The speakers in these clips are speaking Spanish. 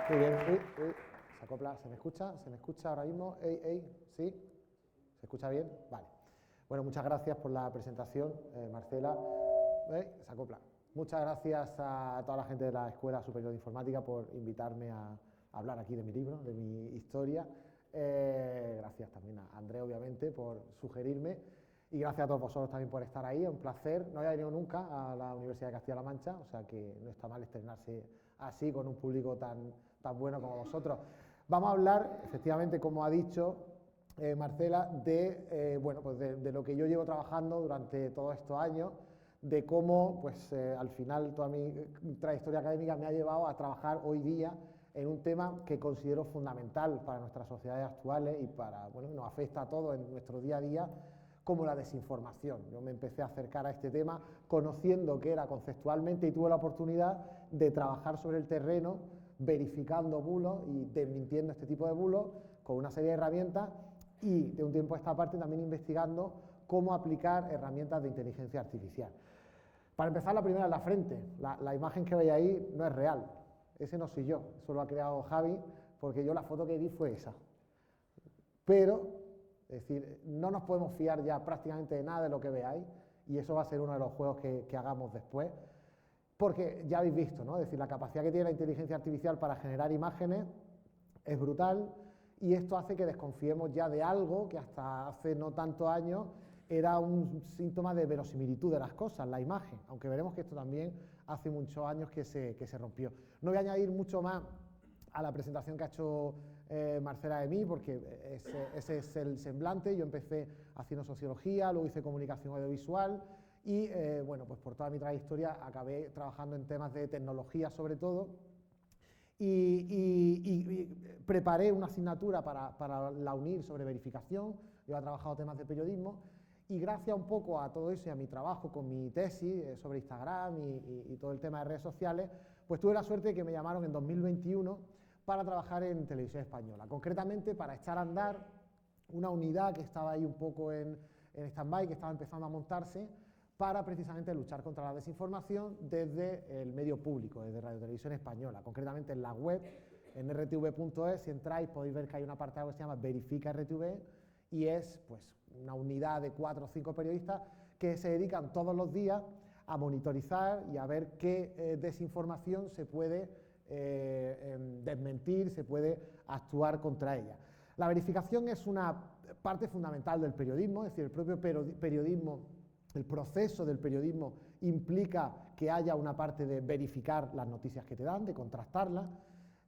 Muy bien. Uy, se acopla. ¿Se me escucha? ¿Se me escucha ahora mismo? ¿Sí? ¿Se escucha bien? Vale. Bueno, muchas gracias por la presentación, Marcela. Se acopla. Muchas gracias a toda la gente de la Escuela Superior de Informática por invitarme a hablar aquí de mi libro, de mi historia. Gracias también a André, obviamente, por sugerirme. Y gracias a todos vosotros también por estar ahí, es un placer. No había venido nunca a la Universidad de Castilla-La Mancha, o sea que no está mal estrenarse así con un público tan bueno como vosotros. Vamos a hablar, efectivamente, como ha dicho Marcela, de lo que yo llevo trabajando durante todos estos años, de cómo, pues, al final toda mi trayectoria académica me ha llevado a trabajar hoy día en un tema que considero fundamental para nuestras sociedades actuales y para, bueno, nos afecta a todos en nuestro día a día, como la desinformación. Yo me empecé a acercar a este tema conociendo que era conceptualmente y tuve la oportunidad de trabajar sobre el terreno, verificando bulos y desmintiendo este tipo de bulos con una serie de herramientas y de un tiempo a esta parte también investigando cómo aplicar herramientas de inteligencia artificial. Para empezar, la primera en la frente. La imagen que veis ahí no es real. Ese no soy yo, eso lo ha creado Javi, porque yo la foto que vi fue esa. Pero, es decir, no nos podemos fiar ya prácticamente de nada de lo que veáis, y eso va a ser uno de los juegos que hagamos después, porque ya habéis visto, ¿no? Es decir, la capacidad que tiene la inteligencia artificial para generar imágenes es brutal, y esto hace que desconfiemos ya de algo que hasta hace no tantos años era un síntoma de verosimilitud de las cosas, la imagen, aunque veremos que esto también hace muchos años que se rompió. No voy a añadir mucho más a la presentación que ha hecho Marcela de mí, porque ese es el semblante. Yo empecé haciendo sociología, luego hice comunicación audiovisual y, bueno, pues por toda mi trayectoria acabé trabajando en temas de tecnología sobre todo, y preparé una asignatura para la UNIR sobre verificación. Yo he trabajado temas de periodismo y gracias un poco a todo eso y a mi trabajo con mi tesis sobre Instagram y todo el tema de redes sociales, pues tuve la suerte de que me llamaron en 2021 para trabajar en Televisión Española, concretamente para echar a andar una unidad que estaba ahí un poco en stand-by, que estaba empezando a montarse, para precisamente luchar contra la desinformación desde el medio público, desde Radio Televisión Española, concretamente en la web, en rtv.es. Si entráis podéis ver que hay un apartado que se llama Verifica RTV, y es, pues, una unidad de 4 o 5 periodistas que se dedican todos los días a monitorizar y a ver qué desinformación se puede desmentir, se puede actuar contra ella. La verificación es una parte fundamental del periodismo, es decir, el propio periodismo, el proceso del periodismo implica que haya una parte de verificar las noticias que te dan, de contrastarlas.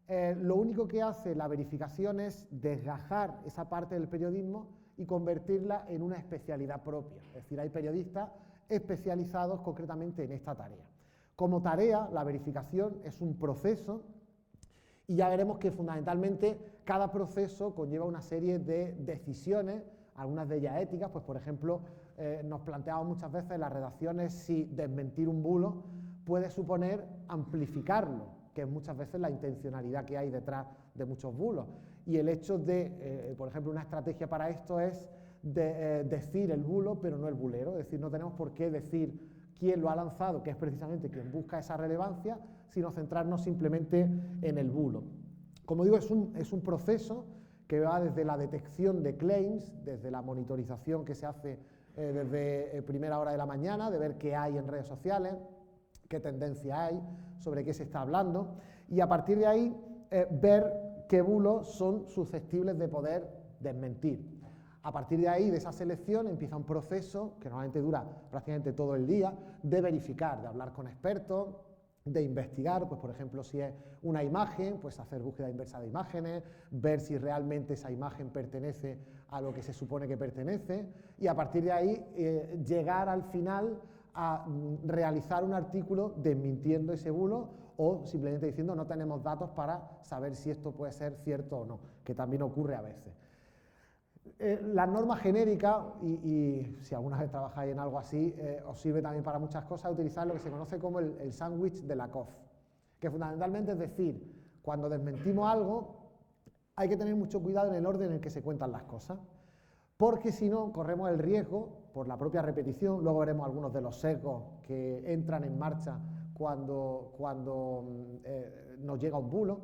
Lo único que hace la verificación es desgajar esa parte del periodismo y convertirla en una especialidad propia. Es decir, hay periodistas especializados concretamente en esta tarea. Como tarea, la verificación es un proceso, y ya veremos que fundamentalmente cada proceso conlleva una serie de decisiones, algunas de ellas éticas. Pues, por ejemplo, nos planteamos muchas veces en las redacciones si desmentir un bulo puede suponer amplificarlo, que es muchas veces la intencionalidad que hay detrás de muchos bulos. Y el hecho de, por ejemplo, una estrategia para esto es decir el bulo, pero no el bulero. Es decir, no tenemos por qué decir quién lo ha lanzado, que es precisamente quien busca esa relevancia, sino centrarnos simplemente en el bulo. Como digo, es un proceso que va desde la detección de claims, desde la monitorización que se hace desde primera hora de la mañana, de ver qué hay en redes sociales, qué tendencia hay, sobre qué se está hablando, y a partir de ahí ver qué bulos son susceptibles de poder desmentir. A partir de ahí, de esa selección, empieza un proceso que normalmente dura prácticamente todo el día, de verificar, de hablar con expertos, de investigar. Pues, por ejemplo, si es una imagen, pues hacer búsqueda inversa de imágenes, ver si realmente esa imagen pertenece a lo que se supone que pertenece, y a partir de ahí llegar al final a realizar un artículo desmintiendo ese bulo, o simplemente diciendo no tenemos datos para saber si esto puede ser cierto o no, que también ocurre a veces. La norma genérica, y si alguna vez trabajáis en algo así, os sirve también para muchas cosas, utilizar lo que se conoce como el sándwich de Lakoff, que fundamentalmente es decir, cuando desmentimos algo, hay que tener mucho cuidado en el orden en el que se cuentan las cosas, porque si no, corremos el riesgo, por la propia repetición. Luego veremos algunos de los sesgos que entran en marcha cuando nos llega un bulo,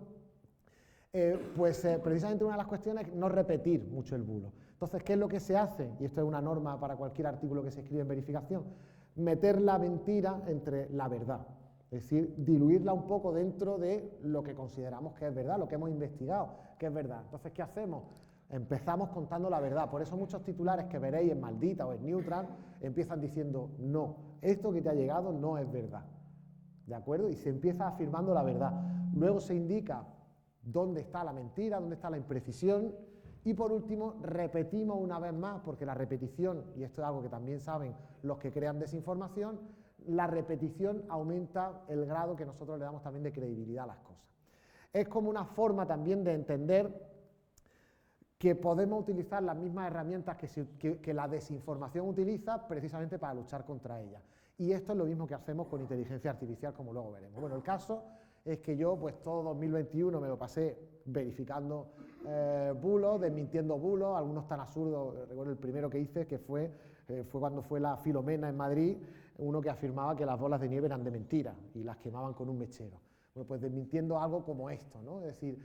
Precisamente una de las cuestiones es no repetir mucho el bulo. Entonces, ¿qué es lo que se hace? Y esto es una norma para cualquier artículo que se escribe en verificación: meter la mentira entre la verdad. Es decir, diluirla un poco dentro de lo que consideramos que es verdad, lo que hemos investigado que es verdad. Entonces, ¿qué hacemos? Empezamos contando la verdad. Por eso muchos titulares que veréis en Maldita o en Neutral empiezan diciendo: no, esto que te ha llegado no es verdad. ¿De acuerdo? Y se empieza afirmando la verdad. Luego se indica dónde está la mentira, dónde está la imprecisión, y por último repetimos una vez más, porque la repetición, y esto es algo que también saben los que crean desinformación, la repetición aumenta el grado que nosotros le damos también de credibilidad a las cosas. Es como una forma también de entender que podemos utilizar las mismas herramientas que la desinformación utiliza precisamente para luchar contra ella. Y esto es lo mismo que hacemos con inteligencia artificial, como luego veremos. Bueno, el caso es que yo pues todo 2021 me lo pasé verificando bulos, desmintiendo bulos, algunos tan absurdos. Recuerdo el primero que hice, que fue cuando fue la Filomena en Madrid, uno que afirmaba que las bolas de nieve eran de mentira y las quemaban con un mechero. Bueno, pues desmintiendo algo como esto, ¿no? Es decir,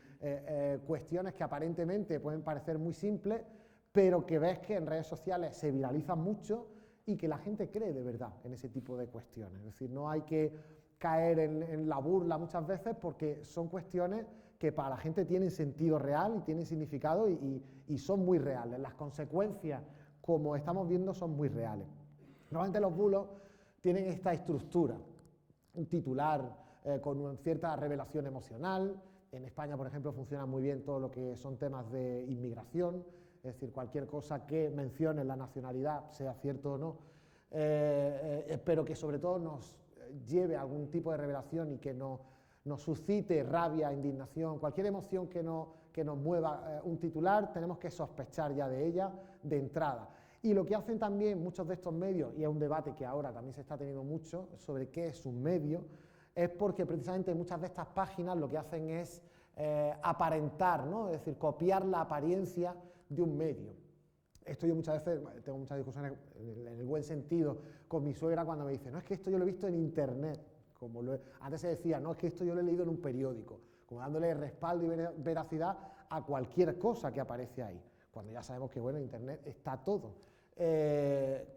cuestiones que aparentemente pueden parecer muy simples, pero que ves que en redes sociales se viralizan mucho y que la gente cree de verdad en ese tipo de cuestiones. Es decir, no hay que caer en la burla muchas veces, porque son cuestiones que para la gente tienen sentido real y tienen significado y son muy reales. Las consecuencias, como estamos viendo, son muy reales. Normalmente los bulos tienen esta estructura: un titular con cierta revelación emocional. En España, por ejemplo, funciona muy bien todo lo que son temas de inmigración, es decir, cualquier cosa que mencione la nacionalidad, sea cierto o no, pero que sobre todo nos lleve a algún tipo de revelación y que nos suscite rabia, indignación, cualquier emoción que nos mueva un titular, tenemos que sospechar ya de ella de entrada. Y lo que hacen también muchos de estos medios, y es un debate que ahora también se está teniendo mucho sobre qué es un medio, es porque precisamente muchas de estas páginas lo que hacen es aparentar, ¿no? Es decir, copiar la apariencia de un medio. Esto yo muchas veces tengo muchas discusiones en el buen sentido con mi suegra cuando me dice: no, es que esto yo lo he visto en internet, antes se decía: no, es que esto yo lo he leído en un periódico, como dándole respaldo y veracidad a cualquier cosa que aparece ahí, cuando ya sabemos que, bueno, en internet está todo.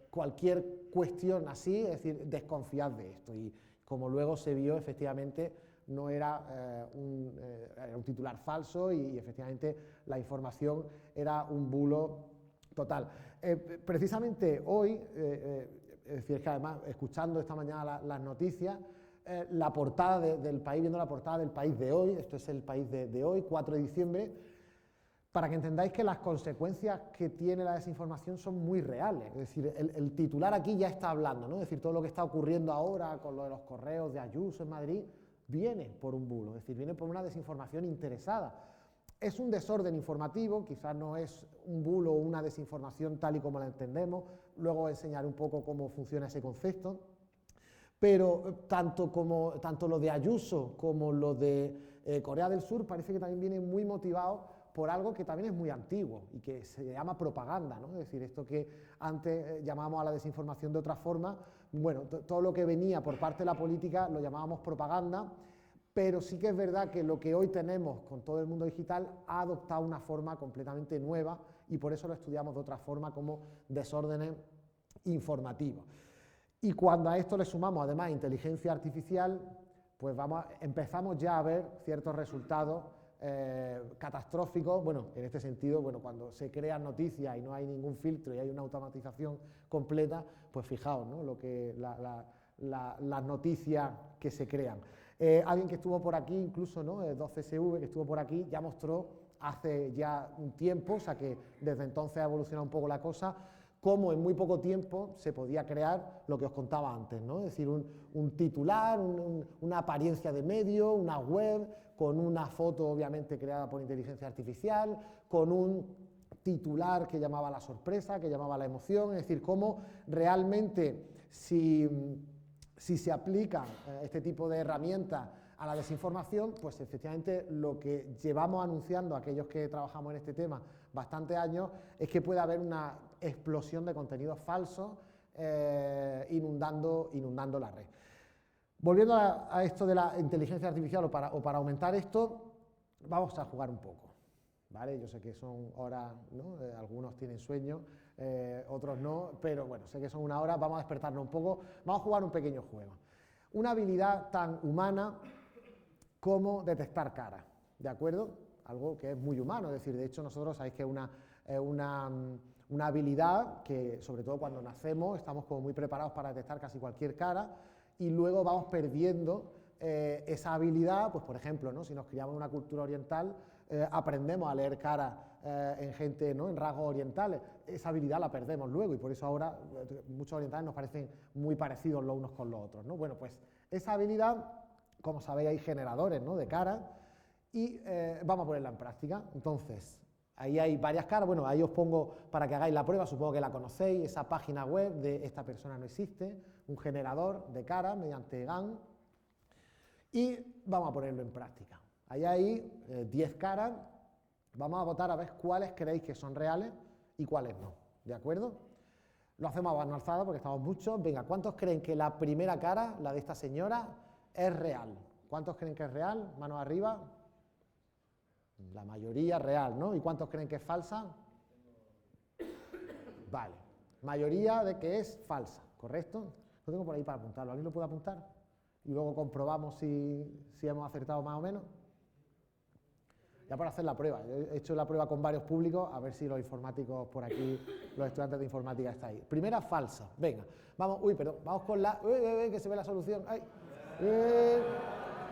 Cualquier cuestión así, es decir, desconfiad de esto. Y como luego se vio, efectivamente, no era era un titular falso y efectivamente la información era un bulo total. Precisamente hoy, es decir, que además, escuchando esta mañana las noticias, la portada del País, viendo la portada del País de hoy, esto es el País de hoy, 4 de diciembre, para que entendáis que las consecuencias que tiene la desinformación son muy reales. Es decir, el titular aquí ya está hablando, ¿no? Es decir, todo lo que está ocurriendo ahora con lo de los correos de Ayuso en Madrid viene por un bulo, es decir, viene por una desinformación interesada. Es un desorden informativo, quizás no es un bulo o una desinformación tal y como la entendemos, luego enseñaré un poco cómo funciona ese concepto, pero tanto lo de Ayuso como lo de Corea del Sur parece que también viene muy motivado por algo que también es muy antiguo y que se llama propaganda, ¿no? Es decir, esto que antes llamábamos a la desinformación de otra forma, bueno, todo lo que venía por parte de la política lo llamábamos propaganda, pero sí que es verdad que lo que hoy tenemos con todo el mundo digital ha adoptado una forma completamente nueva y por eso lo estudiamos de otra forma, como desórdenes informativos. Y cuando a esto le sumamos además inteligencia artificial, pues empezamos ya a ver ciertos resultados catastróficos. Bueno, en este sentido, bueno, cuando se crean noticias y no hay ningún filtro y hay una automatización completa, pues fijaos, ¿no? Las noticias que se crean. Alguien que estuvo por aquí, incluso, ¿no? 12SV, que estuvo por aquí, ya mostró hace ya un tiempo, o sea que desde entonces ha evolucionado un poco la cosa, cómo en muy poco tiempo se podía crear lo que os contaba antes, ¿no? Es decir, un titular, una apariencia de medio, una web, con una foto obviamente creada por inteligencia artificial, con un titular que llamaba la sorpresa, que llamaba la emoción, es decir, cómo realmente si se aplica este tipo de herramientas a la desinformación, pues efectivamente lo que llevamos anunciando aquellos que trabajamos en este tema bastantes años es que puede haber una explosión de contenidos falsos inundando la red. Volviendo a esto de la inteligencia artificial o para aumentar esto, vamos a jugar un poco, ¿vale? Yo sé que son horas, ¿no? Algunos tienen sueño, otros no, pero bueno, sé que son una hora, vamos a despertarnos un poco, vamos a jugar un pequeño juego. Una habilidad tan humana como detectar caras, ¿de acuerdo? Algo que es muy humano, es decir, de hecho nosotros sabéis que es una habilidad que, sobre todo cuando nacemos, estamos como muy preparados para detectar casi cualquier cara y luego vamos perdiendo esa habilidad, pues por ejemplo, ¿no? Si nos criamos en una cultura oriental, aprendemos a leer caras en gente, ¿no? En rasgos orientales, esa habilidad la perdemos luego y por eso ahora muchos orientales nos parecen muy parecidos los unos con los otros, ¿no? Bueno, pues esa habilidad, como sabéis, hay generadores, ¿no? De caras y vamos a ponerla en práctica. Entonces, ahí hay varias caras, bueno, ahí os pongo para que hagáis la prueba, supongo que la conocéis, esa página web de esta persona no existe, un generador de caras mediante GAN, y vamos a ponerlo en práctica. Ahí hay 10 caras, vamos a votar a ver cuáles creéis que son reales y cuáles no, ¿de acuerdo? Lo hacemos a mano alzada porque estamos muchos. Venga, ¿cuántos creen que la primera cara, la de esta señora, es real? ¿Cuántos creen que es real? Manos arriba. La mayoría real, ¿no? ¿Y cuántos creen que es falsa? Vale, mayoría de que es falsa, ¿correcto? Lo tengo por ahí para apuntarlo, ¿alguien lo puede apuntar? Y luego comprobamos si hemos acertado más o menos. Ya por hacer la prueba, he hecho la prueba con varios públicos, a ver si los informáticos por aquí, los estudiantes de informática están ahí. Primera falsa, venga, vamos, vamos con la, que se ve la solución, ay,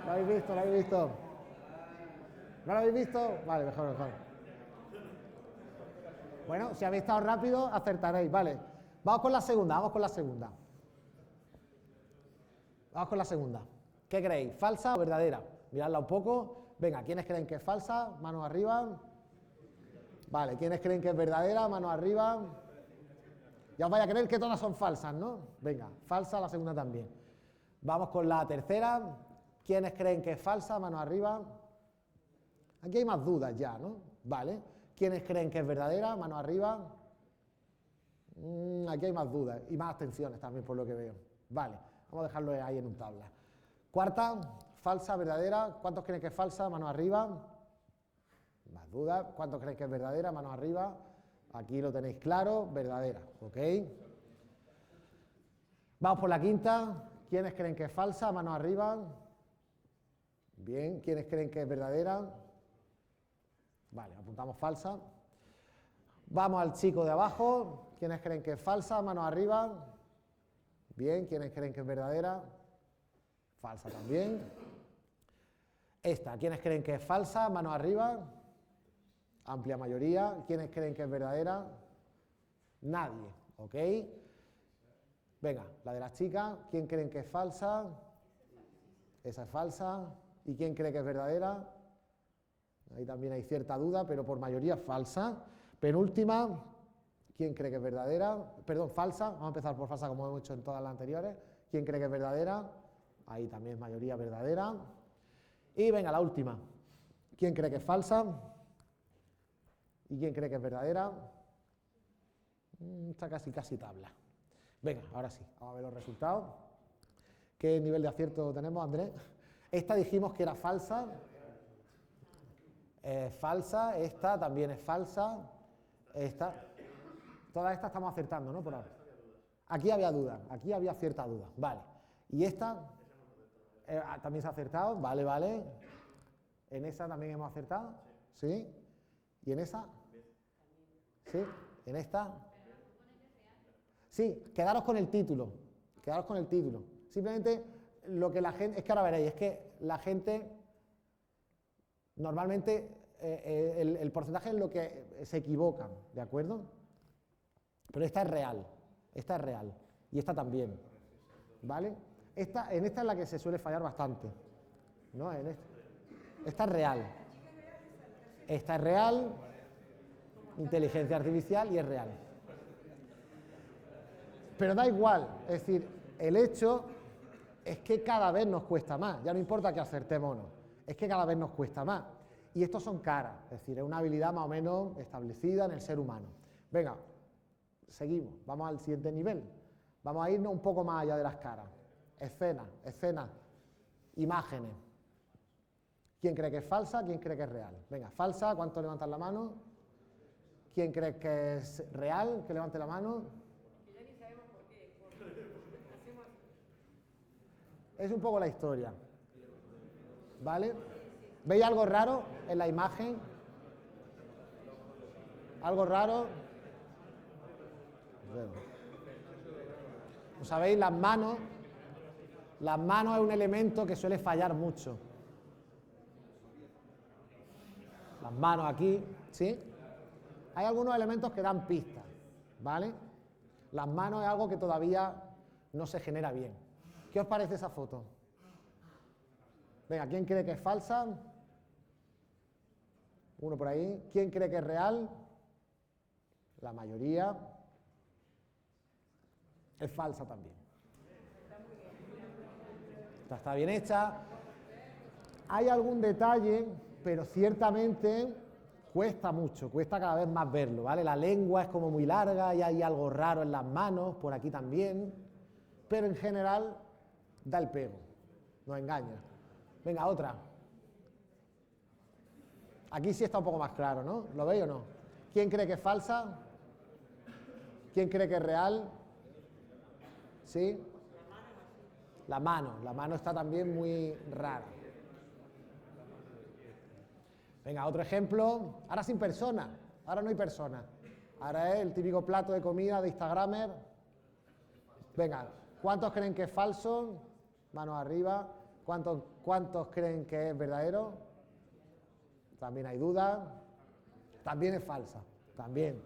¿lo habéis visto, lo habéis visto? ¿No lo habéis visto? Vale, mejor. Bueno, si habéis estado rápido, acertaréis, vale. Vamos con la segunda, Vamos con la segunda. ¿Qué creéis? ¿Falsa o verdadera? Miradla un poco. Venga, ¿quiénes creen que es falsa? Manos arriba. Vale, ¿quiénes creen que es verdadera? Manos arriba. Ya os vais a creer que todas son falsas, ¿no? Venga, falsa la segunda también. Vamos con la tercera. ¿Quiénes creen que es falsa? Manos arriba. Aquí hay más dudas ya, ¿no? Vale. ¿Quiénes creen que es verdadera? Manos arriba. Aquí hay más dudas y más abstenciones también por lo que veo. Vale, vamos a dejarlo ahí en un tabla. Cuarta, falsa, verdadera. ¿Cuántos creen que es falsa? Manos arriba. Más dudas. ¿Cuántos creen que es verdadera? Manos arriba. Aquí lo tenéis claro, verdadera, ¿ok? Vamos por la quinta. ¿Quiénes creen que es falsa? Manos arriba. Bien, ¿quiénes creen que es verdadera? Vale, apuntamos falsa. Vamos al chico de abajo. ¿Quiénes creen que es falsa? Manos arriba. Bien, ¿quiénes creen que es verdadera? Falsa también. Esta, ¿quiénes creen que es falsa? Manos arriba. Amplia mayoría. ¿Quiénes creen que es verdadera? Nadie, ¿ok? Venga, la de las chicas. ¿Quién creen que es falsa? Esa es falsa. ¿Y quién cree que es verdadera? Ahí también hay cierta duda, pero por mayoría falsa. Penúltima, ¿quién cree que es verdadera? Perdón, falsa. Vamos a empezar por falsa como hemos hecho en todas las anteriores. ¿Quién cree que es verdadera? Ahí también es mayoría verdadera. Y venga, la última. ¿Quién cree que es falsa? ¿Y quién cree que es verdadera? Está casi tabla. Venga, ahora sí, vamos a ver los resultados. ¿Qué nivel de acierto tenemos, Andrés? Esta dijimos que era falsa. Falsa, esta también es falsa. Esta. Todas estas estamos acertando, ¿no? Por ahora. Aquí había duda, aquí había cierta duda. Vale. ¿Y esta? ¿También se ha acertado? Vale, vale. ¿En esa también hemos acertado? ¿Sí? ¿Y en esa? ¿Sí? ¿En esta? Sí, quedaros con el título. Quedaros con el título. Simplemente lo que la gente... Es que ahora veréis, es que la gente... Normalmente el porcentaje es lo que se equivocan, ¿de acuerdo? Pero esta es real. Esta es real. Y esta también. ¿Vale? En esta es la que se suele fallar bastante. ¿No? Esta es real. Esta es real. Inteligencia artificial y es real. Pero da igual. Es decir, el hecho es que cada vez nos cuesta más. Ya no importa que acertemos o no. Es que cada vez nos cuesta más. Y estos son caras. Es decir, es una habilidad más o menos establecida en el ser humano. Venga, seguimos. Vamos al siguiente nivel. Vamos a irnos un poco más allá de las caras. Escenas, imágenes. ¿Quién cree que es falsa? ¿Quién cree que es real? Venga, falsa, ¿cuántos levantan la mano? ¿Quién cree que es real? Que levante la mano. Es un poco la historia, ¿vale? ¿Veis algo raro en la imagen? ¿Algo raro? ¿No sabéis? Las manos es un elemento que suele fallar mucho. Las manos aquí, ¿sí? Hay algunos elementos que dan pistas, ¿vale? Las manos es algo que todavía no se genera bien. ¿Qué os parece esa foto? Venga, ¿quién cree que es falsa? Uno por ahí. ¿Quién cree que es real? La mayoría. Es falsa también. Está bien hecha. Hay algún detalle, pero ciertamente cuesta mucho, cuesta cada vez más verlo, ¿vale? La lengua es como muy larga y hay algo raro en las manos, por aquí también, pero en general da el pego, no engaña. Venga, otra. Aquí sí está un poco más claro, ¿no? ¿Lo veis o no? ¿Quién cree que es falsa? ¿Quién cree que es real? ¿Sí? La mano está también muy rara. Venga, otro ejemplo. Ahora sin persona, ahora no hay persona. Ahora es el típico plato de comida de Instagramer. Venga, ¿cuántos creen que es falso? Manos arriba. ¿Cuántos creen que es verdadero? También hay dudas. También es falsa, también.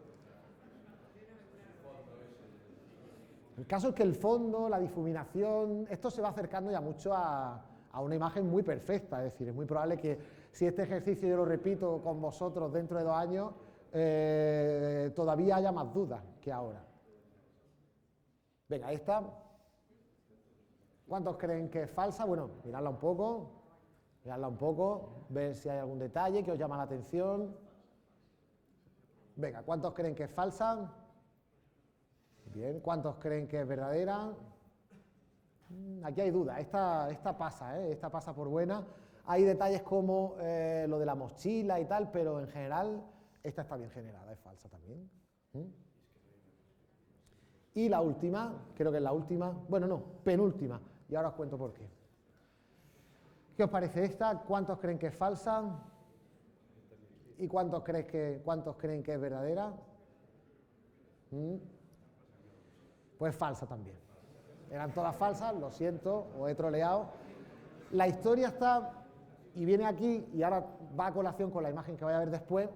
El caso es que el fondo, la difuminación, esto se va acercando ya mucho a una imagen muy perfecta, es decir, es muy probable que si este ejercicio yo lo repito con vosotros dentro de 2 años, todavía haya más dudas que ahora. Venga, esta. ¿Cuántos creen que es falsa? Bueno, miradla un poco, ver si hay algún detalle que os llama la atención. Venga, ¿cuántos creen que es falsa? Bien, ¿cuántos creen que es verdadera? Aquí hay duda, esta pasa por buena. Hay detalles como lo de la mochila y tal, pero en general esta está bien generada, es falsa también. Y la última, creo que es la última, bueno no, penúltima, y ahora os cuento por qué. ¿Qué os parece esta? ¿Cuántos creen que es falsa? ¿Y cuántos creen que es verdadera? Pues falsa también. Eran todas falsas, lo siento, os he troleado. La historia está, y viene aquí, y ahora va a colación con la imagen que voy a ver después,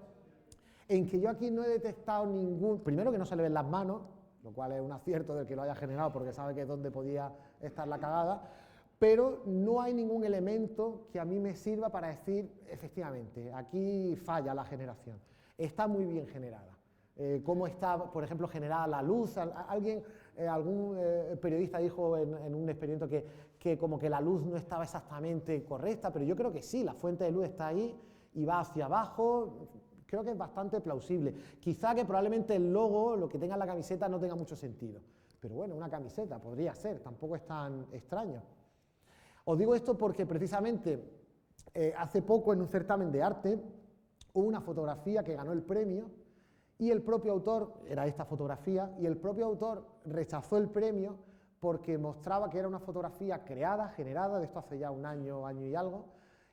en que yo aquí no he detectado ningún, primero que no se le ven las manos, lo cual es un acierto del que lo haya generado porque sabe que es donde podía estar la cagada, pero no hay ningún elemento que a mí me sirva para decir, efectivamente, aquí falla la generación. Está muy bien generada. Cómo está, por ejemplo, generada la luz. Algún periodista dijo en un experimento que como que la luz no estaba exactamente correcta, pero yo creo que sí, la fuente de luz está ahí y va hacia abajo. Creo que es bastante plausible. Quizá que probablemente el logo, lo que tenga en la camiseta, no tenga mucho sentido. Pero bueno, una camiseta podría ser, tampoco es tan extraño. Os digo esto porque precisamente hace poco en un certamen de arte hubo una fotografía que ganó el premio y el propio autor, era esta fotografía, y el propio autor rechazó el premio porque mostraba que era una fotografía creada, generada, de esto hace ya un año, año y algo,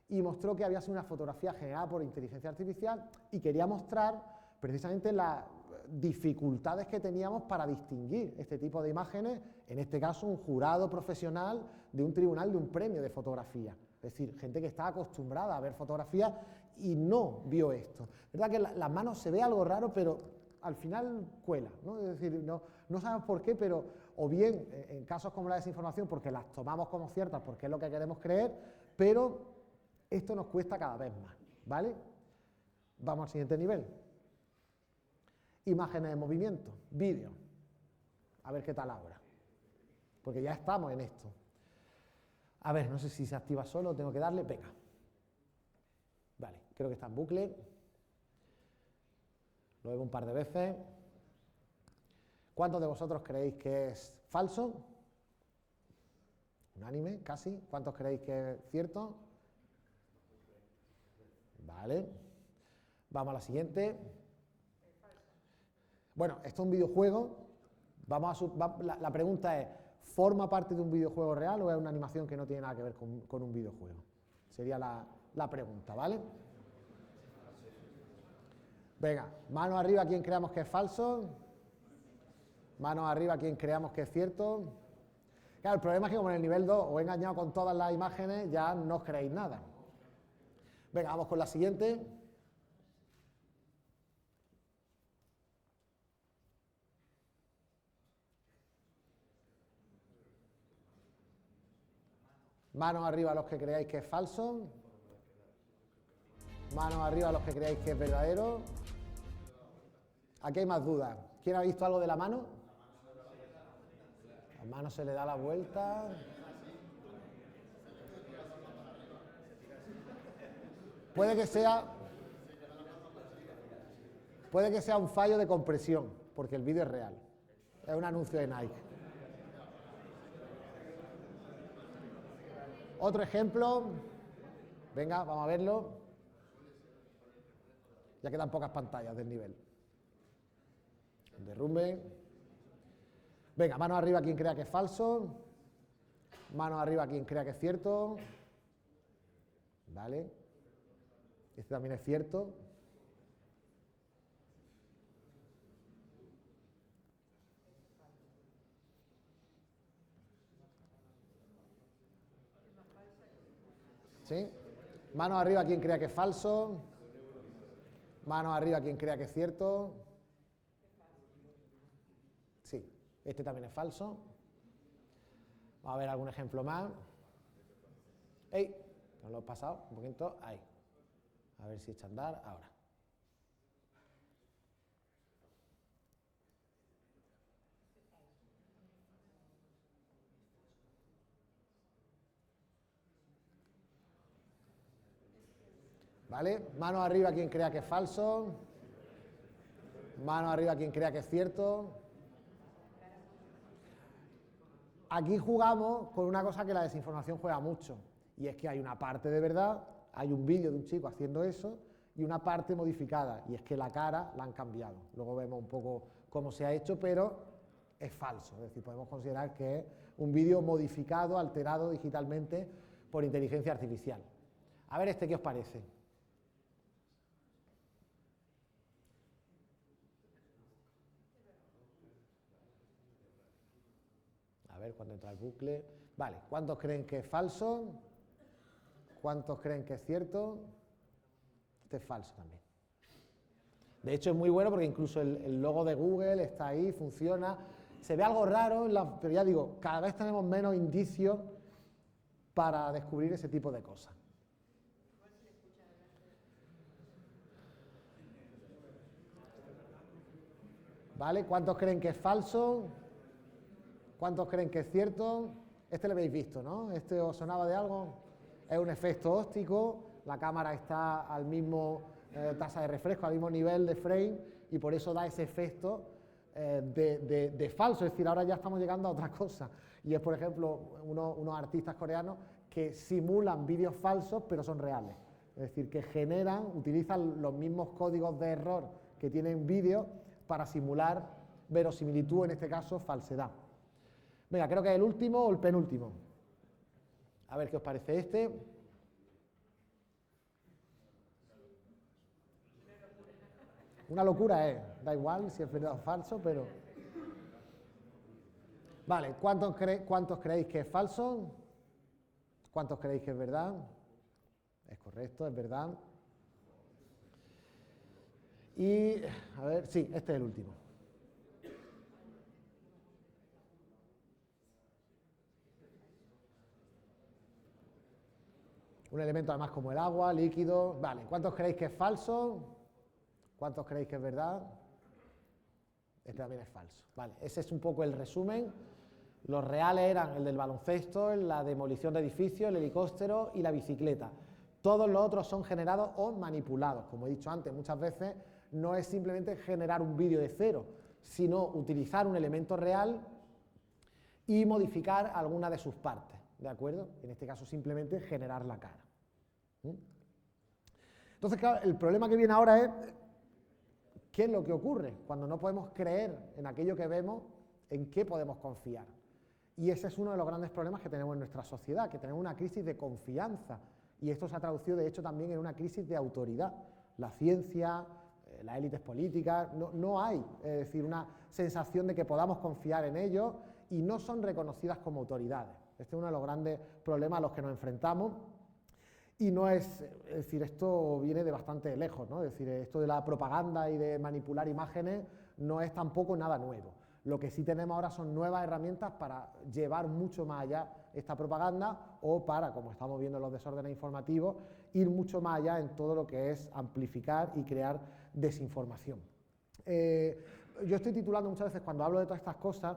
y mostró que había sido una fotografía generada por inteligencia artificial y quería mostrar precisamente las dificultades que teníamos para distinguir este tipo de imágenes, en este caso un jurado profesional de un tribunal de un premio de fotografía, es decir, gente que está acostumbrada a ver fotografías y no vio esto. Es verdad que las manos se ve algo raro, pero al final cuela, ¿no? Es decir, no sabemos por qué, pero o bien en casos como la desinformación porque las tomamos como ciertas porque es lo que queremos creer, pero esto nos cuesta cada vez más, ¿vale? Vamos al siguiente nivel. Imágenes de movimiento, vídeo. A ver qué tal ahora. Porque ya estamos en esto. A ver, no sé si se activa solo, tengo que darle, venga. Vale, creo que está en bucle. Lo veo un par de veces. ¿Cuántos de vosotros creéis que es falso? Unánime, casi. ¿Cuántos creéis que es cierto? ¿Vale? Vamos a la siguiente. Bueno, esto es un videojuego. La pregunta es, ¿forma parte de un videojuego real o es una animación que no tiene nada que ver con un videojuego? Sería la pregunta, ¿vale? Venga, manos arriba quien creamos que es falso. Manos arriba quien creamos que es cierto. Claro, el problema es que como en el nivel 2 os he engañado con todas las imágenes, ya no os creéis nada. Venga, vamos con la siguiente. Manos arriba los que creáis que es falso. Manos arriba los que creáis que es verdadero. Aquí hay más dudas. ¿Quién ha visto algo de la mano? La mano se le da la vuelta. Puede que sea un fallo de compresión, porque el vídeo es real. Es un anuncio de Nike. Otro ejemplo. Venga, vamos a verlo. Ya quedan pocas pantallas del nivel. Derrumbe. Venga, mano arriba quien crea que es falso. Mano arriba quien crea que es cierto. Vale. Este también es cierto. ¿Sí? Mano arriba quien crea que es falso. Mano arriba quien crea que es cierto. Sí, este también es falso. Vamos a ver algún ejemplo más. ¡Ey! Nos lo he pasado un poquito. Ahí. A ver si echa a andar. Ahora. ¿Vale? Mano arriba quien crea que es falso. Mano arriba quien crea que es cierto. Aquí jugamos con una cosa que la desinformación juega mucho, y es que hay una parte de verdad, hay un vídeo de un chico haciendo eso, y una parte modificada, y es que la cara la han cambiado. Luego vemos un poco cómo se ha hecho, pero es falso, es decir, podemos considerar que es un vídeo modificado, alterado digitalmente por inteligencia artificial. A ver ¿qué os parece? A ver cuándo entra el bucle. Vale, ¿cuántos creen que es falso? ¿Cuántos creen que es cierto? Este es falso también. De hecho es muy bueno porque incluso el logo de Google está ahí, funciona. Se ve algo raro, pero ya digo, cada vez tenemos menos indicios para descubrir ese tipo de cosas. ¿Vale? ¿Cuántos creen que es falso? ¿Cuántos creen que es cierto? Este lo habéis visto, ¿no? ¿Este os sonaba de algo? Es un efecto óptico, la cámara está al mismo tasa de refresco, al mismo nivel de frame, y por eso da ese efecto de falso. Es decir, ahora ya estamos llegando a otra cosa, y es, por ejemplo, unos artistas coreanos que simulan vídeos falsos, pero son reales. Es decir, que utilizan los mismos códigos de error que tienen vídeos para simular verosimilitud, en este caso, falsedad. Venga, creo que es el último o el penúltimo. A ver qué os parece este. Una locura es, da igual si es verdad o falso, pero... Vale, ¿cuántos creéis que es falso? ¿Cuántos creéis que es verdad? Es correcto, es verdad. Y, a ver, sí, este es el último. Un elemento además como el agua, líquido. Vale, ¿cuántos creéis que es falso? ¿Cuántos creéis que es verdad? Este también es falso. Vale, ese es un poco el resumen. Los reales eran el del baloncesto, la demolición de edificios, el helicóptero y la bicicleta. Todos los otros son generados o manipulados. Como he dicho antes, muchas veces no es simplemente generar un vídeo de cero, sino utilizar un elemento real y modificar alguna de sus partes, ¿de acuerdo? En este caso simplemente generar la cara. Entonces, claro, el problema que viene ahora es qué es lo que ocurre cuando no podemos creer en aquello que vemos, en qué podemos confiar. Y ese es uno de los grandes problemas que tenemos en nuestra sociedad, que tenemos una crisis de confianza, y esto se ha traducido de hecho también en una crisis de autoridad. La ciencia, las élites políticas, no hay, es decir, una sensación de que podamos confiar en ellos y no son reconocidas como autoridades. Este es uno de los grandes problemas a los que nos enfrentamos. Y no es decir, esto viene de bastante lejos, ¿no? Es decir, esto de la propaganda y de manipular imágenes no es tampoco nada nuevo. Lo que sí tenemos ahora son nuevas herramientas para llevar mucho más allá esta propaganda o para, como estamos viendo en los desórdenes informativos, ir mucho más allá en todo lo que es amplificar y crear desinformación. Yo estoy titulando muchas veces, cuando hablo de todas estas cosas,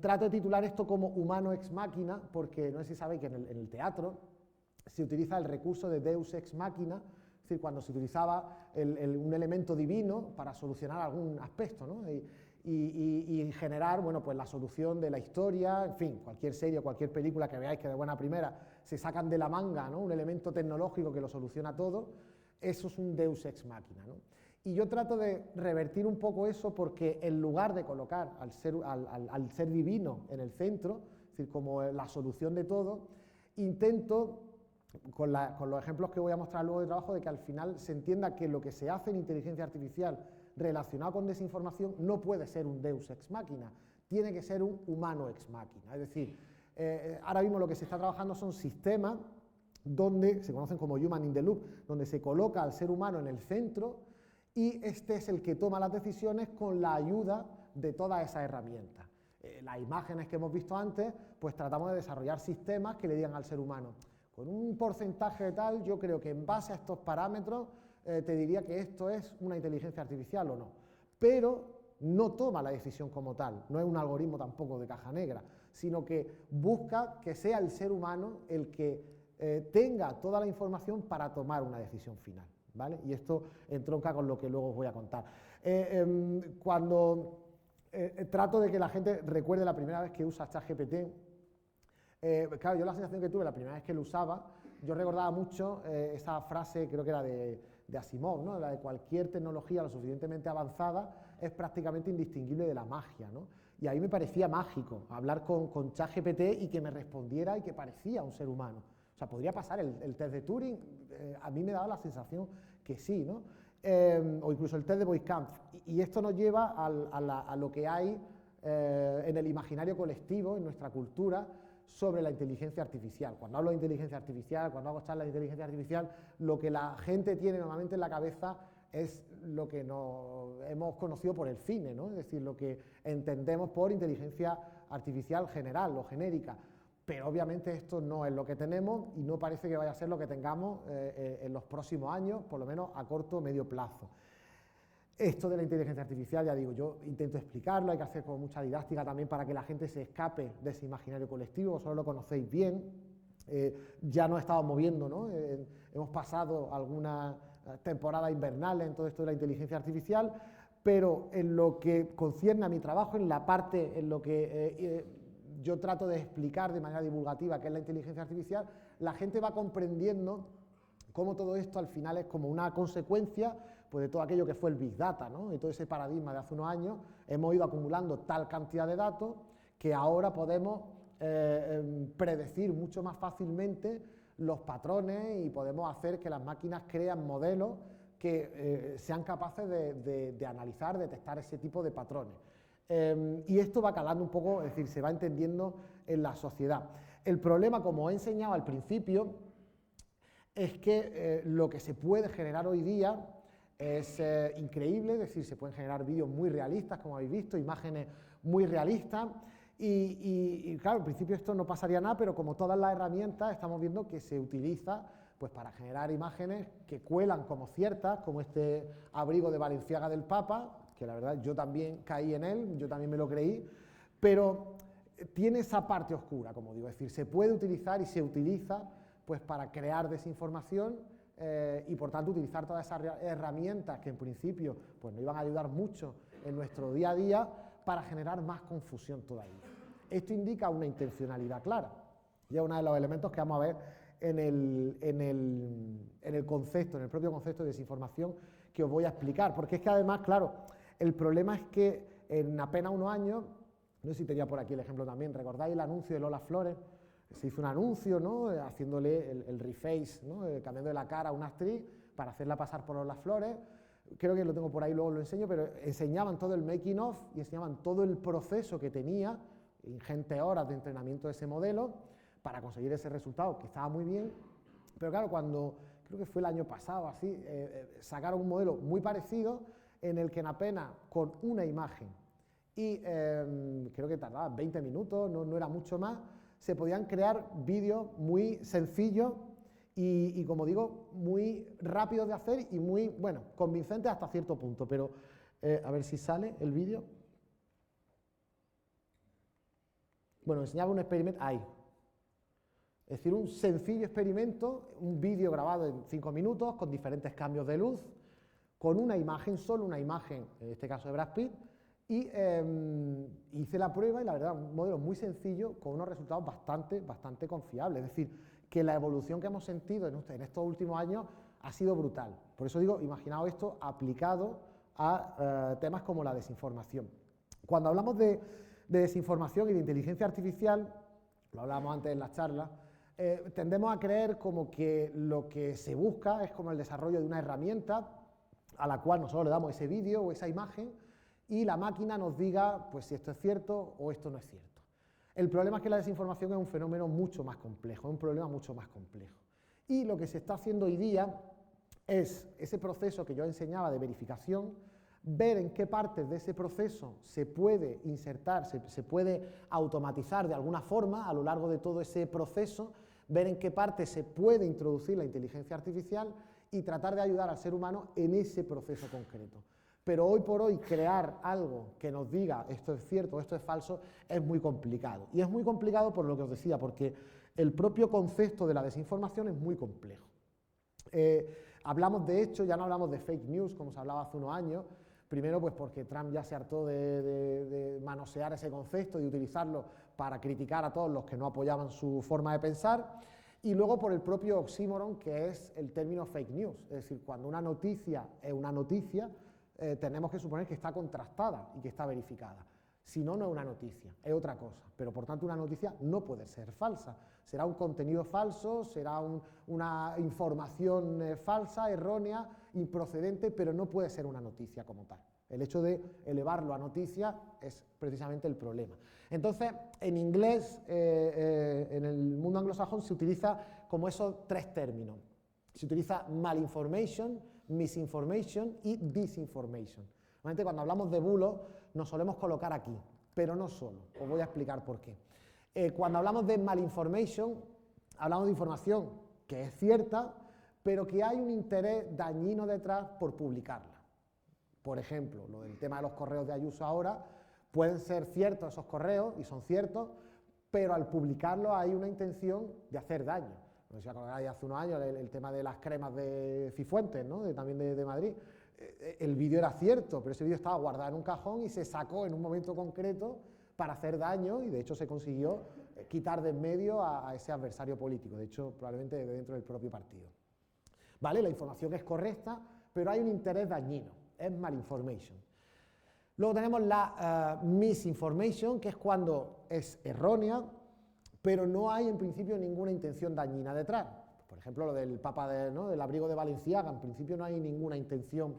trato de titular esto como humano ex machina, porque no sé si sabéis que en el teatro se utiliza el recurso de Deus ex machina, es decir, cuando se utilizaba un elemento divino para solucionar algún aspecto, ¿no? Y generar, bueno, pues la solución de la historia, en fin, cualquier serie o cualquier película que veáis que de buena primera se sacan de la manga, ¿no? Un elemento tecnológico que lo soluciona todo, eso es un Deus ex machina, ¿no? Y yo trato de revertir un poco eso porque en lugar de colocar al ser divino en el centro, es decir, como la solución de todo, intento, con los ejemplos que voy a mostrar luego de trabajo, de que al final se entienda que lo que se hace en inteligencia artificial relacionado con desinformación no puede ser un Deus ex machina, tiene que ser un humano ex machina. Es decir, ahora mismo lo que se está trabajando son sistemas donde se conocen como human in the loop, donde se coloca al ser humano en el centro y este es el que toma las decisiones con la ayuda de todas esas herramientas. Las imágenes que hemos visto antes, pues tratamos de desarrollar sistemas que le digan al ser humano, con un porcentaje de tal, yo creo que en base a estos parámetros te diría que esto es una inteligencia artificial o no, pero no toma la decisión como tal, no es un algoritmo tampoco de caja negra, sino que busca que sea el ser humano el que tenga toda la información para tomar una decisión final, ¿vale? Y esto entronca con lo que luego os voy a contar. Cuando trato de que la gente recuerde la primera vez que usa ChatGPT, claro, yo la sensación que tuve la primera vez que lo usaba, yo recordaba mucho esa frase, creo que era de Asimov, ¿no? La de cualquier tecnología lo suficientemente avanzada es prácticamente indistinguible de la magia, ¿no? Y a mí me parecía mágico hablar con ChatGPT y que me respondiera y que parecía un ser humano. O sea, podría pasar el test de Turing, a mí me daba la sensación que sí, ¿no? O incluso el test de Voight-Kampff. Y esto nos lleva a lo que hay en el imaginario colectivo, en nuestra cultura, sobre la inteligencia artificial. Cuando hablo de inteligencia artificial, cuando hago charlas de inteligencia artificial, lo que la gente tiene normalmente en la cabeza es lo que hemos conocido por el cine, ¿no? Es decir, lo que entendemos por inteligencia artificial general o genérica. Pero obviamente esto no es lo que tenemos y no parece que vaya a ser lo que tengamos en los próximos años, por lo menos a corto o medio plazo. Esto de la inteligencia artificial, ya digo, yo intento explicarlo, hay que hacer como mucha didáctica también para que la gente se escape de ese imaginario colectivo, vosotros lo conocéis bien, ya nos estamos moviendo, ¿no? Hemos pasado algunas temporadas invernales en todo esto de la inteligencia artificial, pero en lo que concierne a mi trabajo, en la parte en lo que yo trato de explicar de manera divulgativa qué es la inteligencia artificial, la gente va comprendiendo cómo todo esto al final es como una consecuencia pues, de todo aquello que fue el Big Data, ¿no? Y todo ese paradigma de hace unos años, hemos ido acumulando tal cantidad de datos que ahora podemos predecir mucho más fácilmente los patrones y podemos hacer que las máquinas crean modelos que sean capaces de analizar, detectar ese tipo de patrones. Y esto va calando un poco, es decir, se va entendiendo en la sociedad. El problema, como he enseñado al principio, es que lo que se puede generar hoy día es increíble, es decir, se pueden generar vídeos muy realistas, como habéis visto, imágenes muy realistas, y claro, al principio esto no pasaría nada, pero como todas las herramientas estamos viendo que se utiliza pues, para generar imágenes que cuelan como ciertas, como este abrigo de Balenciaga del Papa, que la verdad yo también caí en él, yo también me lo creí, pero tiene esa parte oscura, como digo, es decir, se puede utilizar y se utiliza pues, para crear desinformación y por tanto utilizar todas esas herramientas que en principio pues, nos iban a ayudar mucho en nuestro día a día para generar más confusión todavía. Esto indica una intencionalidad clara, y es uno de los elementos que vamos a ver en el el concepto, en el propio concepto de desinformación que os voy a explicar, porque es que además, claro, el problema es que en apenas unos años, no sé si tenía por aquí el ejemplo también, ¿recordáis el anuncio de Lola Flores? Se hizo un anuncio, ¿no?, haciéndole el reface, ¿no?, cambiando la cara a una actriz para hacerla pasar por Lola Flores. Creo que lo tengo por ahí, luego lo enseño, pero enseñaban todo el making of y enseñaban todo el proceso que tenía, ingentes horas de entrenamiento de ese modelo para conseguir ese resultado, que estaba muy bien, pero claro, cuando, creo que fue el año pasado, así, sacaron un modelo muy parecido en el que en apenas con una imagen y creo que tardaba 20 minutos, no era mucho más, se podían crear vídeos muy sencillos y, como digo, muy rápidos de hacer y muy, bueno, convincentes hasta cierto punto, pero a ver si sale el vídeo. Bueno, enseñaba un experimento, ahí. Es decir, un sencillo experimento, un vídeo grabado en 5 minutos con diferentes cambios de luz, con una imagen, solo una imagen, en este caso de Brad Pitt, y hice la prueba y la verdad, un modelo muy sencillo con unos resultados bastante confiables. Es decir, que la evolución que hemos sentido en estos últimos años ha sido brutal. Por eso digo, imaginaos esto aplicado a temas como la desinformación. Cuando hablamos de desinformación y de inteligencia artificial, lo hablábamos antes en la charla, tendemos a creer como que lo que se busca es como el desarrollo de una herramienta a la cual nosotros le damos ese vídeo o esa imagen y la máquina nos diga pues si esto es cierto o esto no es cierto. El problema es que la desinformación es un fenómeno mucho más complejo, es un problema mucho más complejo. Y lo que se está haciendo hoy día es ese proceso que yo enseñaba de verificación, ver en qué partes de ese proceso se puede insertar, se puede automatizar de alguna forma a lo largo de todo ese proceso, ver en qué parte se puede introducir la inteligencia artificial y tratar de ayudar al ser humano en ese proceso concreto. Pero hoy por hoy crear algo que nos diga esto es cierto o esto es falso es muy complicado. Y es muy complicado por lo que os decía, porque el propio concepto de la desinformación es muy complejo. Hablamos de hecho, ya no hablamos de fake news como se hablaba hace unos años, primero pues porque Trump ya se hartó de manosear ese concepto y utilizarlo para criticar a todos los que no apoyaban su forma de pensar, y luego por el propio oxímoron que es el término fake news, es decir, cuando una noticia es una noticia, tenemos que suponer que está contrastada y que está verificada. Si no, no es una noticia, es otra cosa, pero por tanto una noticia no puede ser falsa, será un contenido falso, será una información falsa, errónea, improcedente, pero no puede ser una noticia como tal. El hecho de elevarlo a noticia es precisamente el problema. Entonces, en inglés, en el mundo anglosajón se utiliza como esos tres términos. Se utiliza malinformation, misinformation y disinformation. Normalmente cuando hablamos de bulos nos solemos colocar aquí, pero no solo, os voy a explicar por qué. Cuando hablamos de malinformation, hablamos de información que es cierta, pero que hay un interés dañino detrás por publicarla. Por ejemplo, lo del tema de los correos de Ayuso ahora, pueden ser ciertos esos correos, y son ciertos, pero al publicarlos hay una intención de hacer daño. No sé si acordáis hace unos años el tema de las cremas de Cifuentes, ¿no?, también de Madrid. El vídeo era cierto, pero ese vídeo estaba guardado en un cajón y se sacó en un momento concreto para hacer daño y de hecho se consiguió quitar de en medio a ese adversario político, de hecho probablemente de dentro del propio partido. ¿Vale? La información es correcta, pero hay un interés dañino, es malinformation. Luego tenemos la misinformation, que es cuando es errónea, pero no hay en principio ninguna intención dañina detrás. Por ejemplo, lo del Papa del abrigo de Valenciaga, en principio no hay ninguna intención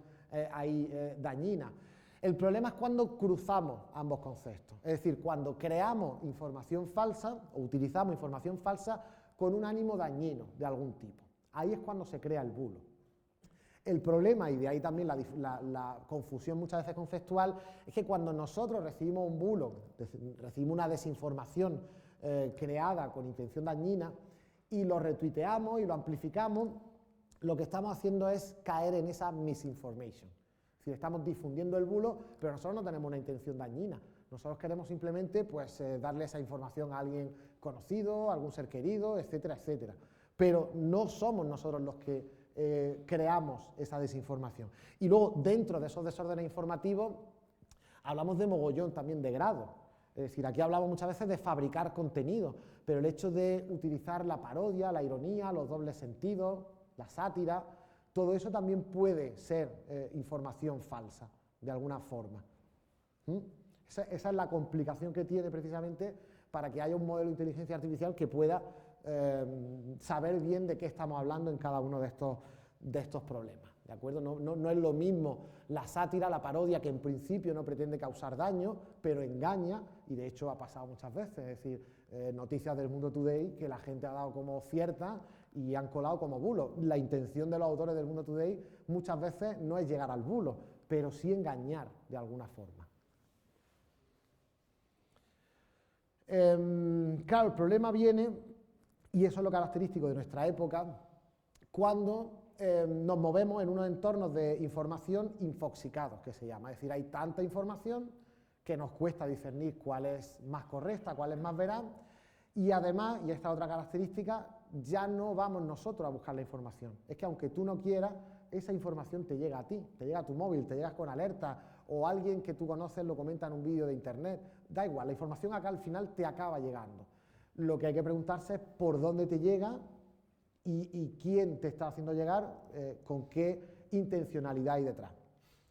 ahí dañina. El problema es cuando cruzamos ambos conceptos, es decir, cuando creamos información falsa o utilizamos información falsa con un ánimo dañino de algún tipo. Ahí es cuando se crea el bulo. El problema, y de ahí también la confusión muchas veces conceptual, es que cuando nosotros recibimos un bulo, recibimos una desinformación creada con intención dañina y lo retuiteamos y lo amplificamos, lo que estamos haciendo es caer en esa misinformation. Es decir, estamos difundiendo el bulo, pero nosotros no tenemos una intención dañina. Nosotros queremos simplemente pues, darle esa información a alguien conocido, a algún ser querido, etcétera, etcétera. Pero no somos nosotros los que creamos esa desinformación. Y luego, dentro de esos desórdenes informativos, hablamos de mogollón también de grado. Es decir, aquí hablamos muchas veces de fabricar contenido, pero el hecho de utilizar la parodia, la ironía, los dobles sentidos, la sátira, todo eso también puede ser información falsa, de alguna forma. Esa es la complicación que tiene precisamente para que haya un modelo de inteligencia artificial que pueda saber bien de qué estamos hablando en cada uno de estos problemas. ¿De acuerdo? No es lo mismo la sátira, la parodia, que en principio no pretende causar daño, pero engaña, y de hecho ha pasado muchas veces, es decir, noticias del Mundo Today que la gente ha dado como ciertas y han colado como bulos. La intención de los autores del Mundo Today muchas veces no es llegar al bulo, pero sí engañar de alguna forma. Claro, el problema viene, y eso es lo característico de nuestra época, cuando nos movemos en unos entornos de información infoxicados, que se llama. Es decir, hay tanta información que nos cuesta discernir cuál es más correcta, cuál es más veraz, y además, y esta otra característica, ya no vamos nosotros a buscar la información. Es que aunque tú no quieras, esa información te llega a ti, te llega a tu móvil, te llegas con alerta, o alguien que tú conoces lo comenta en un vídeo de internet. Da igual, la información acá al final te acaba llegando. Lo que hay que preguntarse es por dónde te llega y quién te está haciendo llegar, con qué intencionalidad hay detrás.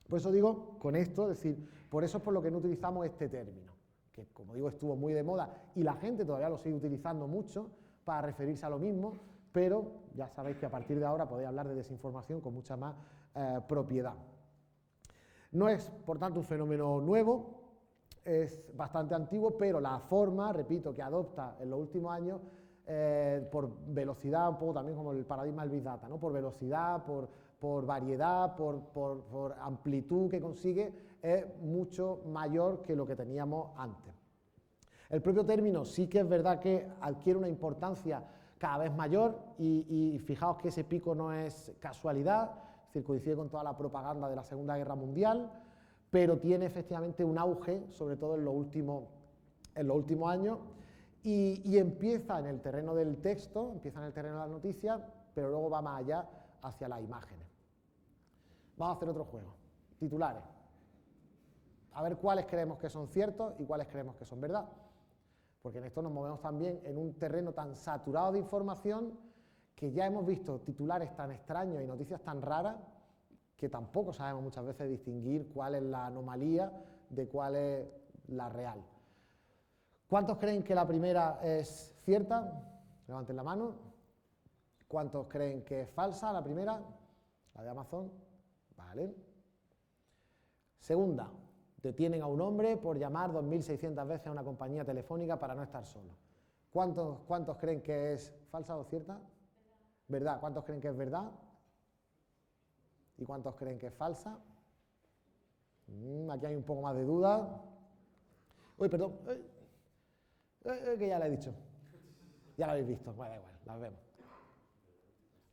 Por eso digo, con esto, es decir, por eso es por lo que no utilizamos este término, que como digo estuvo muy de moda y la gente todavía lo sigue utilizando mucho para referirse a lo mismo, pero ya sabéis que a partir de ahora podéis hablar de desinformación con mucha más propiedad. No es, por tanto, un fenómeno nuevo, es bastante antiguo, pero la forma, repito, que adopta en los últimos años, por velocidad, un poco también como el paradigma del Big Data, ¿no? Por velocidad, por variedad, por amplitud que consigue, es mucho mayor que lo que teníamos antes. El propio término sí que es verdad que adquiere una importancia cada vez mayor y fijaos que ese pico no es casualidad, es decir, coincide con toda la propaganda de la Segunda Guerra Mundial, pero tiene efectivamente un auge, sobre todo en los últimos años, y empieza en el terreno del texto, empieza en el terreno de las noticias, pero luego va más allá hacia las imágenes. Vamos a hacer otro juego, titulares. A ver cuáles creemos que son ciertos y cuáles creemos que son verdad. Porque en esto nos movemos también en un terreno tan saturado de información que ya hemos visto titulares tan extraños y noticias tan raras que tampoco sabemos muchas veces distinguir cuál es la anomalía de cuál es la real. ¿Cuántos creen que la primera es cierta? Levanten la mano. ¿Cuántos creen que es falsa la primera? La de Amazon. Vale. Segunda. Detienen a un hombre por llamar 2.600 veces a una compañía telefónica para no estar solo. ¿Cuántos creen que es falsa o cierta? ¿Verdad? ¿Cuántos creen que es verdad? ¿Y cuántos creen que es falsa? Aquí hay un poco más de duda. Uy, perdón. Que ya la he dicho. Ya la habéis visto. Bueno, da igual, las vemos.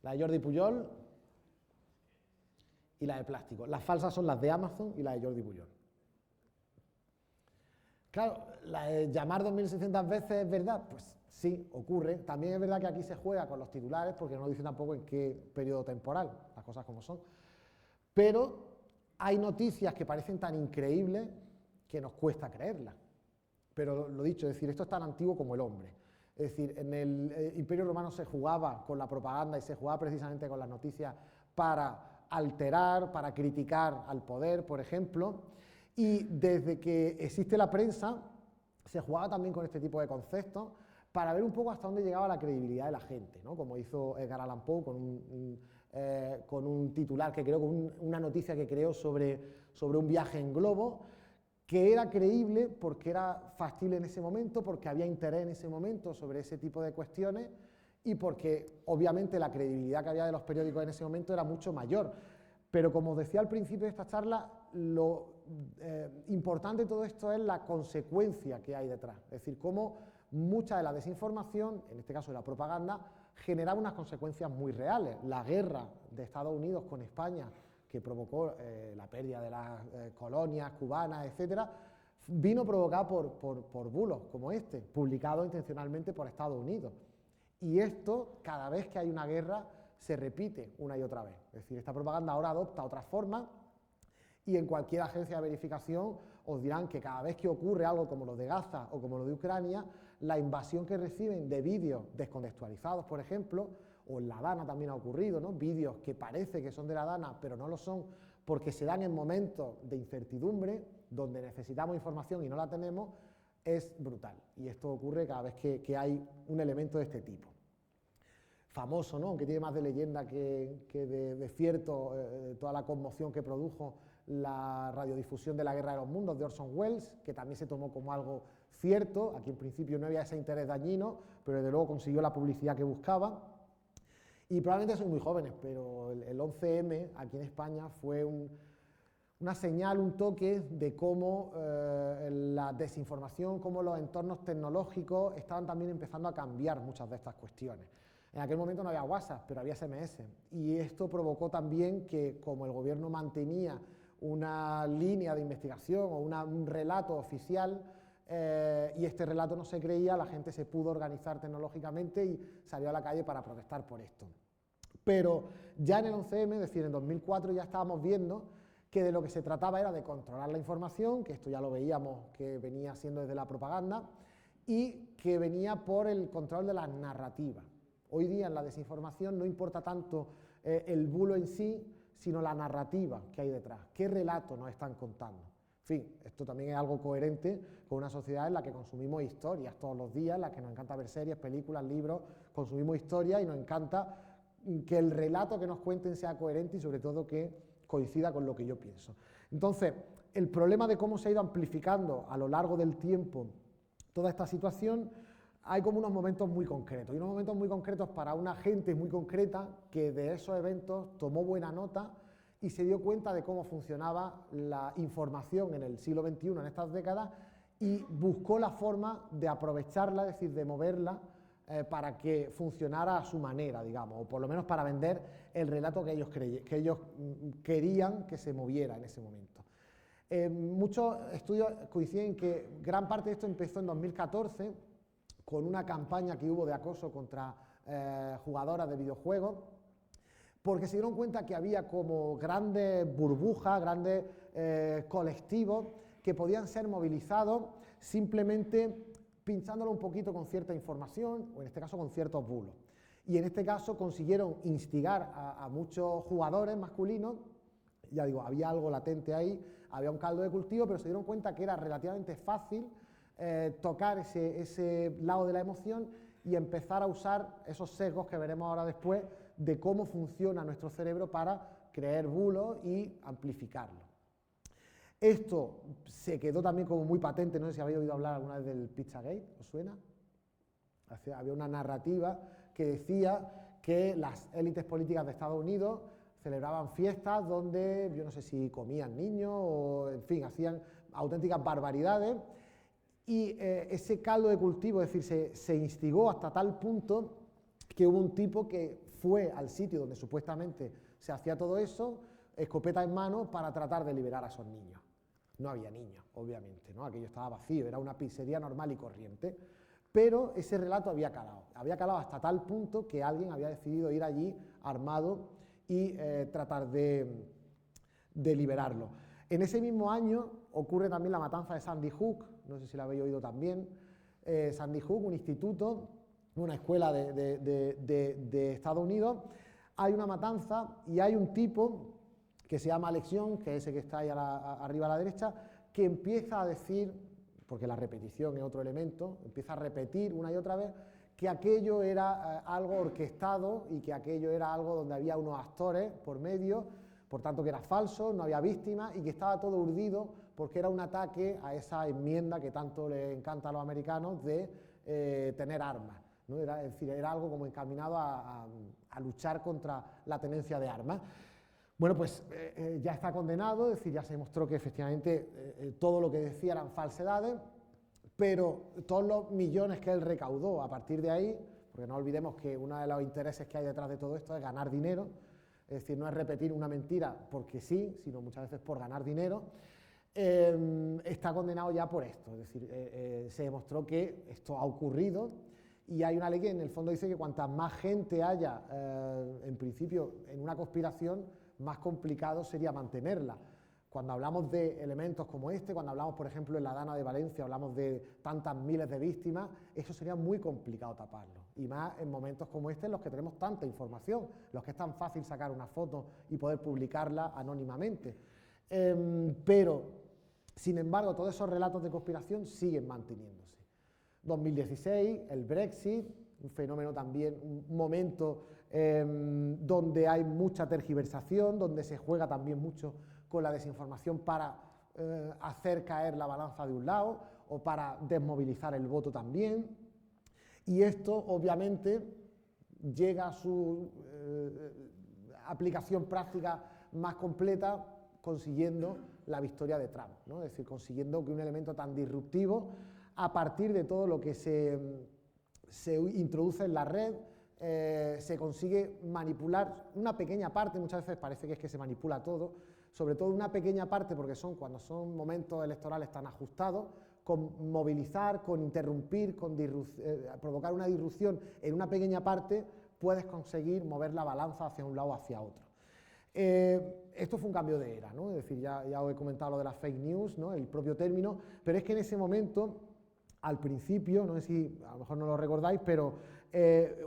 La de Jordi Pujol y la de plástico. Las falsas son las de Amazon y la de Jordi Pujol. Claro, la de llamar 2.600 veces es verdad, pues sí, ocurre. También es verdad que aquí se juega con los titulares porque no dice tampoco en qué periodo temporal, las cosas como son. Pero hay noticias que parecen tan increíbles que nos cuesta creerlas. Pero lo dicho, es decir, esto es tan antiguo como el hombre. Es decir, en el Imperio Romano se jugaba con la propaganda y se jugaba precisamente con las noticias para alterar, para criticar al poder, por ejemplo. Y desde que existe la prensa, se jugaba también con este tipo de conceptos para ver un poco hasta dónde llegaba la credibilidad de la gente, ¿no? Como hizo Edgar Allan Poe con un titular que creó, con una noticia que creó sobre un viaje en globo, que era creíble porque era factible en ese momento, porque había interés en ese momento sobre ese tipo de cuestiones y porque obviamente la credibilidad que había de los periódicos en ese momento era mucho mayor. Pero como os decía al principio de esta charla, lo importante de todo esto es la consecuencia que hay detrás. Es decir, cómo mucha de la desinformación, en este caso de la propaganda, generaba unas consecuencias muy reales. La guerra de Estados Unidos con España, que provocó la pérdida de las colonias cubanas, etcétera, vino provocada por bulos como este, publicado intencionalmente por Estados Unidos. Y esto, cada vez que hay una guerra, se repite una y otra vez. Es decir, esta propaganda ahora adopta otra forma y en cualquier agencia de verificación os dirán que cada vez que ocurre algo como lo de Gaza o como lo de Ucrania, la invasión que reciben de vídeos descontextualizados, por ejemplo, o en la Dana también ha ocurrido, ¿no? Vídeos que parece que son de la Dana, pero no lo son, porque se dan en momentos de incertidumbre, donde necesitamos información y no la tenemos, es brutal. Y esto ocurre cada vez que hay un elemento de este tipo. Famoso, ¿no? Aunque tiene más de leyenda que de cierto, toda la conmoción que produjo la radiodifusión de la Guerra de los Mundos de Orson Welles, que también se tomó como algo cierto. Aquí en principio no había ese interés dañino, pero desde luego consiguió la publicidad que buscaba. Y probablemente son muy jóvenes, pero el 11M aquí en España fue una señal, un toque de cómo la desinformación, cómo los entornos tecnológicos estaban también empezando a cambiar muchas de estas cuestiones. En aquel momento no había WhatsApp, pero había SMS, y esto provocó también que, como el gobierno mantenía una línea de investigación o un relato oficial, y este relato no se creía, la gente se pudo organizar tecnológicamente y salió a la calle para protestar por esto. Pero ya en el 11M, es decir, en 2004, ya estábamos viendo que de lo que se trataba era de controlar la información, que esto ya lo veíamos que venía siendo desde la propaganda, y que venía por el control de las narrativas. Hoy día en la desinformación no importa tanto el bulo en sí, sino la narrativa que hay detrás, qué relato nos están contando. En fin, esto también es algo coherente con una sociedad en la que consumimos historias todos los días, en la que nos encanta ver series, películas, libros, consumimos historias y nos encanta que el relato que nos cuenten sea coherente y sobre todo que coincida con lo que yo pienso. Entonces, el problema de cómo se ha ido amplificando a lo largo del tiempo toda esta situación, hay como unos momentos muy concretos, y unos momentos muy concretos para una gente muy concreta que de esos eventos tomó buena nota y se dio cuenta de cómo funcionaba la información en el siglo XXI, en estas décadas, y buscó la forma de aprovecharla, es decir, de moverla para que funcionara a su manera, digamos, o por lo menos para vender el relato que ellos querían que se moviera en ese momento. Muchos estudios coinciden en que gran parte de esto empezó en 2014, con una campaña que hubo de acoso contra jugadoras de videojuegos, porque se dieron cuenta que había como grandes burbujas, grandes colectivos que podían ser movilizados simplemente pinchándolo un poquito con cierta información, o en este caso con ciertos bulos. Y en este caso consiguieron instigar a muchos jugadores masculinos, ya digo, había algo latente ahí, había un caldo de cultivo, pero se dieron cuenta que era relativamente fácil tocar ese lado de la emoción y empezar a usar esos sesgos que veremos ahora después de cómo funciona nuestro cerebro para creer bulos y amplificarlo. Esto se quedó también como muy patente, no sé si habéis oído hablar alguna vez del Pizzagate, ¿os suena? Había una narrativa que decía que las élites políticas de Estados Unidos celebraban fiestas donde, yo no sé si comían niños o, en fin, hacían auténticas barbaridades, y ese caldo de cultivo, es decir, se instigó hasta tal punto que hubo un tipo que fue al sitio donde supuestamente se hacía todo eso, escopeta en mano, para tratar de liberar a esos niños. No había niños, obviamente, ¿no? Aquello estaba vacío, era una pizzería normal y corriente, pero ese relato había calado hasta tal punto que alguien había decidido ir allí armado y tratar de liberarlo. En ese mismo año ocurre también la matanza de Sandy Hook, no sé si la habéis oído también. Sandy Hook, un instituto, una escuela de Estados Unidos, hay una matanza y hay un tipo que se llama Alex Young, que es ese que está ahí arriba a la derecha, que empieza a decir, porque la repetición es otro elemento, empieza a repetir una y otra vez que aquello era algo orquestado y que aquello era algo donde había unos actores por medio, por tanto que era falso, no había víctimas y que estaba todo urdido porque era un ataque a esa enmienda que tanto les encanta a los americanos de tener armas, ¿no? Es decir, era algo como encaminado a luchar contra la tenencia de armas. Bueno, pues ya está condenado, es decir, ya se demostró que efectivamente todo lo que decía eran falsedades, pero todos los millones que él recaudó a partir de ahí, porque no olvidemos que uno de los intereses que hay detrás de todo esto es ganar dinero, es decir, no es repetir una mentira porque sí, sino muchas veces por ganar dinero, está condenado ya por esto, es decir, se demostró que esto ha ocurrido y hay una ley que en el fondo dice que cuanta más gente haya, en principio, en una conspiración, más complicado sería mantenerla. Cuando hablamos de elementos como este, cuando hablamos, por ejemplo, en la Dana de Valencia, hablamos de tantas miles de víctimas, eso sería muy complicado taparlo. y más en momentos como este en los que tenemos tanta información, los que es tan fácil sacar una foto y poder publicarla anónimamente. Pero, sin embargo, todos esos relatos de conspiración siguen manteniéndose. 2016, el Brexit, un fenómeno también, un momento donde hay mucha tergiversación, donde se juega también mucho con la desinformación para hacer caer la balanza de un lado o para desmovilizar el voto también. Y esto, obviamente, llega a su aplicación práctica más completa consiguiendo la victoria de Trump, ¿no? Es decir, consiguiendo que un elemento tan disruptivo, a partir de todo lo que se introduce en la red, se consigue manipular una pequeña parte, muchas veces parece que es que se manipula todo, sobre todo una pequeña parte, porque cuando son momentos electorales tan ajustados, con movilizar, con interrumpir, con provocar una disrupción en una pequeña parte, puedes conseguir mover la balanza hacia un lado o hacia otro. Esto fue un cambio de era, ¿no? Es decir, ya os he comentado lo de las fake news, ¿no? El propio término, pero es que en ese momento, al principio, no sé si a lo mejor no lo recordáis, pero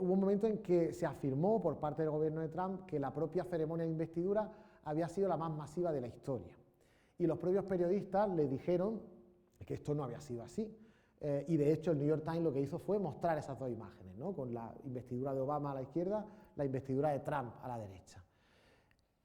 hubo un momento en que se afirmó por parte del gobierno de Trump que la propia ceremonia de investidura había sido la más masiva de la historia. Y los propios periodistas le dijeron que esto no había sido así. Y de hecho el New York Times lo que hizo fue mostrar esas dos imágenes, ¿no? Con la investidura de Obama a la izquierda, la investidura de Trump a la derecha.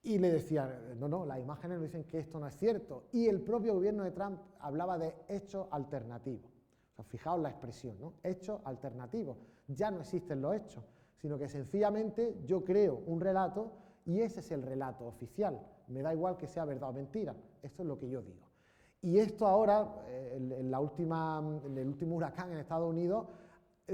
Y le decían, no, las imágenes nos dicen que esto no es cierto. Y el propio gobierno de Trump hablaba de hechos alternativos. O sea, fijaos la expresión, ¿no? Hechos alternativos. Ya no existen los hechos, sino que sencillamente yo creo un relato y ese es el relato oficial. Me da igual que sea verdad o mentira. Esto es lo que yo digo. Y esto ahora, en el último huracán en Estados Unidos,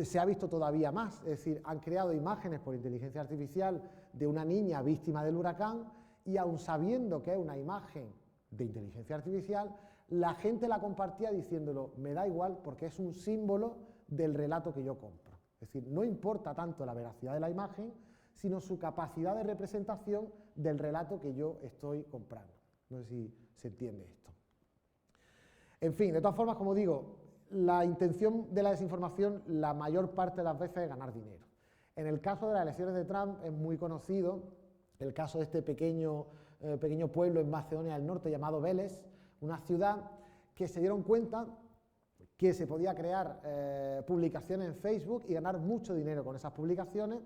se ha visto todavía más. Es decir, han creado imágenes por inteligencia artificial de una niña víctima del huracán y aun sabiendo que es una imagen de inteligencia artificial, la gente la compartía diciéndolo, me da igual porque es un símbolo del relato que yo compro. Es decir, no importa tanto la veracidad de la imagen, sino su capacidad de representación del relato que yo estoy comprando. No sé si se entiende esto. En fin, de todas formas, como digo, la intención de la desinformación la mayor parte de las veces es ganar dinero. En el caso de las elecciones de Trump es muy conocido el caso de este pequeño pueblo en Macedonia del Norte llamado Veles, una ciudad que se dieron cuenta que se podía crear publicaciones en Facebook y ganar mucho dinero con esas publicaciones,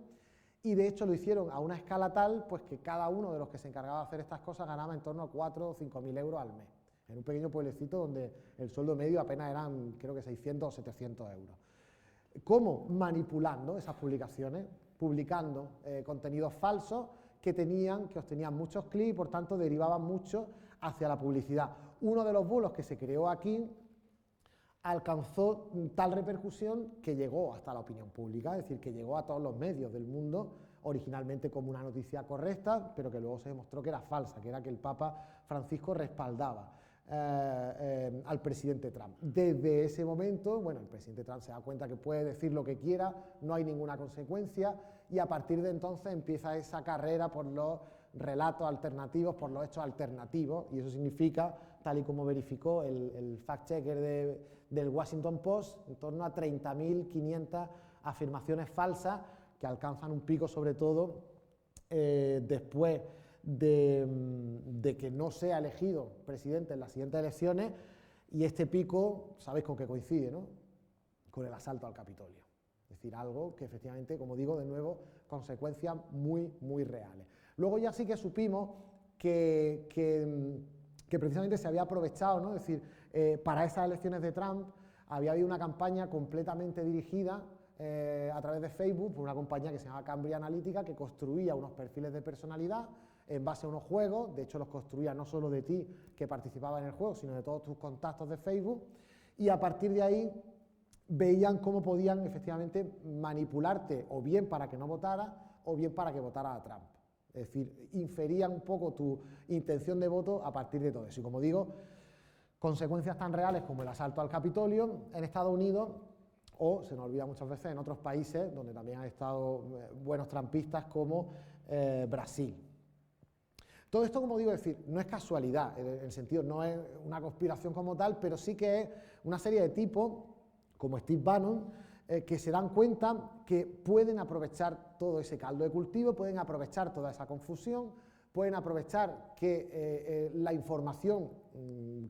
y de hecho lo hicieron a una escala tal pues que cada uno de los que se encargaba de hacer estas cosas ganaba en torno a 4 o 5.000 euros al mes, en un pequeño pueblecito donde el sueldo medio apenas eran, creo que 600 o 700 euros. ¿Cómo? Manipulando esas publicaciones, publicando contenidos falsos que obtenían muchos clics y por tanto derivaban mucho hacia la publicidad. Uno de los bulos que se creó aquí alcanzó tal repercusión que llegó hasta la opinión pública, es decir, que llegó a todos los medios del mundo, originalmente como una noticia correcta, pero que luego se demostró que era falsa, que era que el Papa Francisco respaldaba al presidente Trump. Desde ese momento, bueno, el presidente Trump se da cuenta que puede decir lo que quiera, no hay ninguna consecuencia, y a partir de entonces empieza esa carrera por los relatos alternativos, por los hechos alternativos, y eso significa, tal y como verificó el fact-checker del Washington Post, en torno a 30.500 afirmaciones falsas que alcanzan un pico sobre todo después de que no sea elegido presidente en las siguientes elecciones, y este pico, sabéis con qué coincide, ¿no? Con el asalto al Capitolio. Es decir, algo que efectivamente, como digo, de nuevo, consecuencias muy, muy reales. Luego ya sí que supimos que precisamente se había aprovechado, ¿no? Es decir, para esas elecciones de Trump había habido una campaña completamente dirigida a través de Facebook por una compañía que se llama Cambridge Analytica, que construía unos perfiles de personalidad en base a unos juegos. De hecho los construía no solo de ti que participaba en el juego, sino de todos tus contactos de Facebook, y a partir de ahí veían cómo podían efectivamente manipularte o bien para que no votara o bien para que votara a Trump. Es decir, inferían un poco tu intención de voto a partir de todo eso. Y como digo, consecuencias tan reales como el asalto al Capitolio en Estados Unidos, o, se nos olvida muchas veces, en otros países donde también han estado buenos trampistas como Brasil. Todo esto, como digo, es decir, no es casualidad, en el sentido, no es una conspiración como tal, pero sí que es una serie de tipos, como Steve Bannon, que se dan cuenta que pueden aprovechar todo ese caldo de cultivo, pueden aprovechar toda esa confusión, pueden aprovechar que la información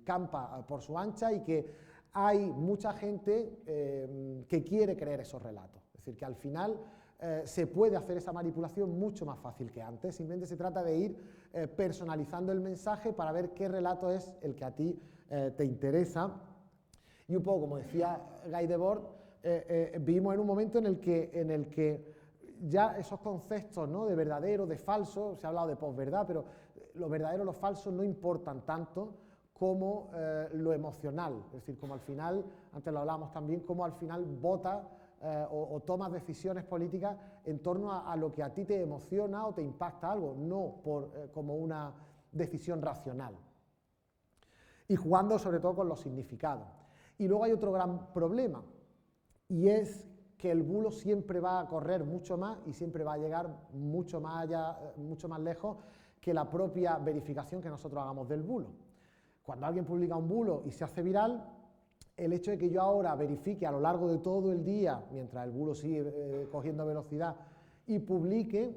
campa por su ancha y que hay mucha gente que quiere creer esos relatos. Es decir, que al final se puede hacer esa manipulación mucho más fácil que antes. Simplemente se trata de ir personalizando el mensaje para ver qué relato es el que a ti te interesa. Y un poco, como decía Guy Debord, vivimos en un momento en el que ya esos conceptos, ¿no?, de verdadero, de falso, se ha hablado de posverdad, pero lo verdadero y lo falso no importan tanto como lo emocional, es decir, como al final, antes lo hablábamos también, como al final vota o tomas decisiones políticas en torno a lo que a ti te emociona o te impacta algo, no como una decisión racional. Y jugando sobre todo con los significados. Y luego hay otro gran problema, y es que el bulo siempre va a correr mucho más y siempre va a llegar mucho más allá, mucho más lejos que la propia verificación que nosotros hagamos del bulo. Cuando alguien publica un bulo y se hace viral, el hecho de que yo ahora verifique a lo largo de todo el día, mientras el bulo sigue cogiendo velocidad, y publique,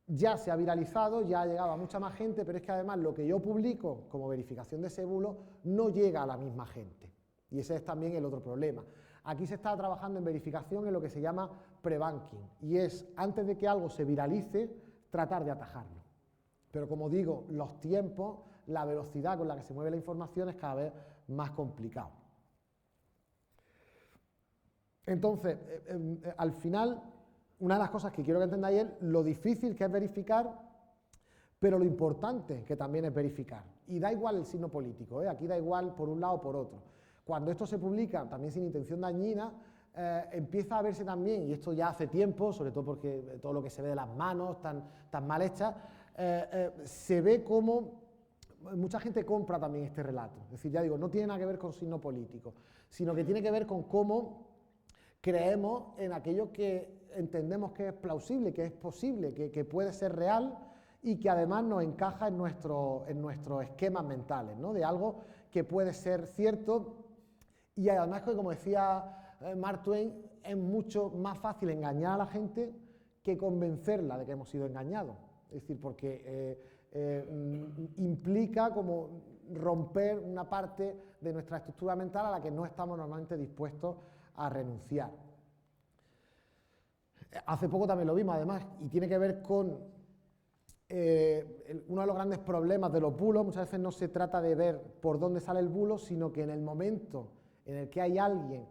ya se ha viralizado, ya ha llegado a mucha más gente, pero es que además lo que yo publico como verificación de ese bulo no llega a la misma gente. Y ese es también el otro problema. Aquí se está trabajando en verificación en lo que se llama pre-banking, y es, antes de que algo se viralice, tratar de atajarlo. Pero como digo, los tiempos, la velocidad con la que se mueve la información es cada vez más complicado. Entonces, al final, una de las cosas que quiero que entendáis es lo difícil que es verificar, pero lo importante que también es verificar. Y da igual el signo político, aquí da igual por un lado o por otro. Cuando esto se publica, también sin intención dañina, empieza a verse también, y esto ya hace tiempo, sobre todo porque todo lo que se ve de las manos tan mal hechas, se ve como mucha gente compra también este relato. Es decir, ya digo, no tiene nada que ver con signo político, sino que tiene que ver con cómo creemos en aquello que entendemos que es plausible, que es posible, que puede ser real y que además nos encaja en nuestros esquemas mentales, ¿no?, de algo que puede ser cierto. Y además, como decía Mark Twain, es mucho más fácil engañar a la gente que convencerla de que hemos sido engañados. Es decir, porque implica como romper una parte de nuestra estructura mental a la que no estamos normalmente dispuestos a renunciar. Hace poco también lo vimos, además, y tiene que ver con uno de los grandes problemas de los bulos. Muchas veces no se trata de ver por dónde sale el bulo, sino que en el momento en el que hay alguien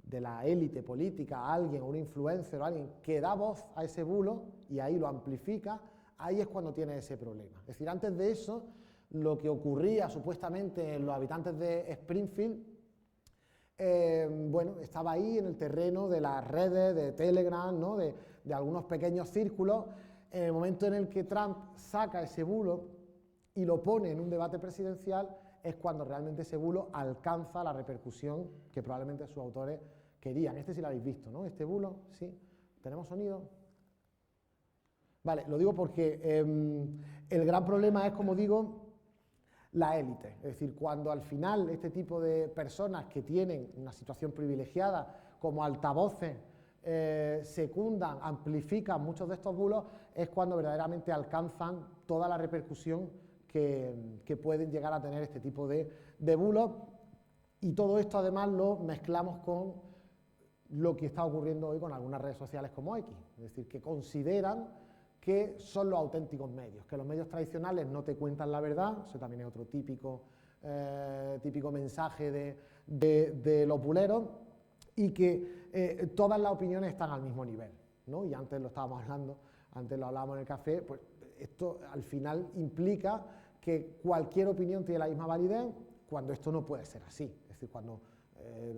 de la élite política, alguien, un influencer o alguien que da voz a ese bulo y ahí lo amplifica, ahí es cuando tiene ese problema. Es decir, antes de eso, lo que ocurría supuestamente en los habitantes de Springfield, bueno, estaba ahí en el terreno de las redes, de Telegram, ¿no?, de algunos pequeños círculos. En el momento en el que Trump saca ese bulo y lo pone en un debate presidencial, es cuando realmente ese bulo alcanza la repercusión que probablemente sus autores querían. Este sí lo habéis visto, ¿no? Este bulo, ¿sí? ¿Tenemos sonido? Vale, lo digo porque el gran problema es, como digo, la élite. Es decir, cuando al final este tipo de personas que tienen una situación privilegiada como altavoces secundan, amplifican muchos de estos bulos, es cuando verdaderamente alcanzan toda la repercusión que pueden llegar a tener este tipo de bulos. Y todo esto además lo mezclamos con lo que está ocurriendo hoy con algunas redes sociales como X, es decir, que consideran que son los auténticos medios, que los medios tradicionales no te cuentan la verdad. Eso también es otro típico mensaje de los buleros, y que todas las opiniones están al mismo nivel, ¿no? Y antes lo estábamos hablando, antes lo hablábamos en el café, pues esto al final implica que cualquier opinión tiene la misma validez, cuando esto no puede ser así. Es decir, cuando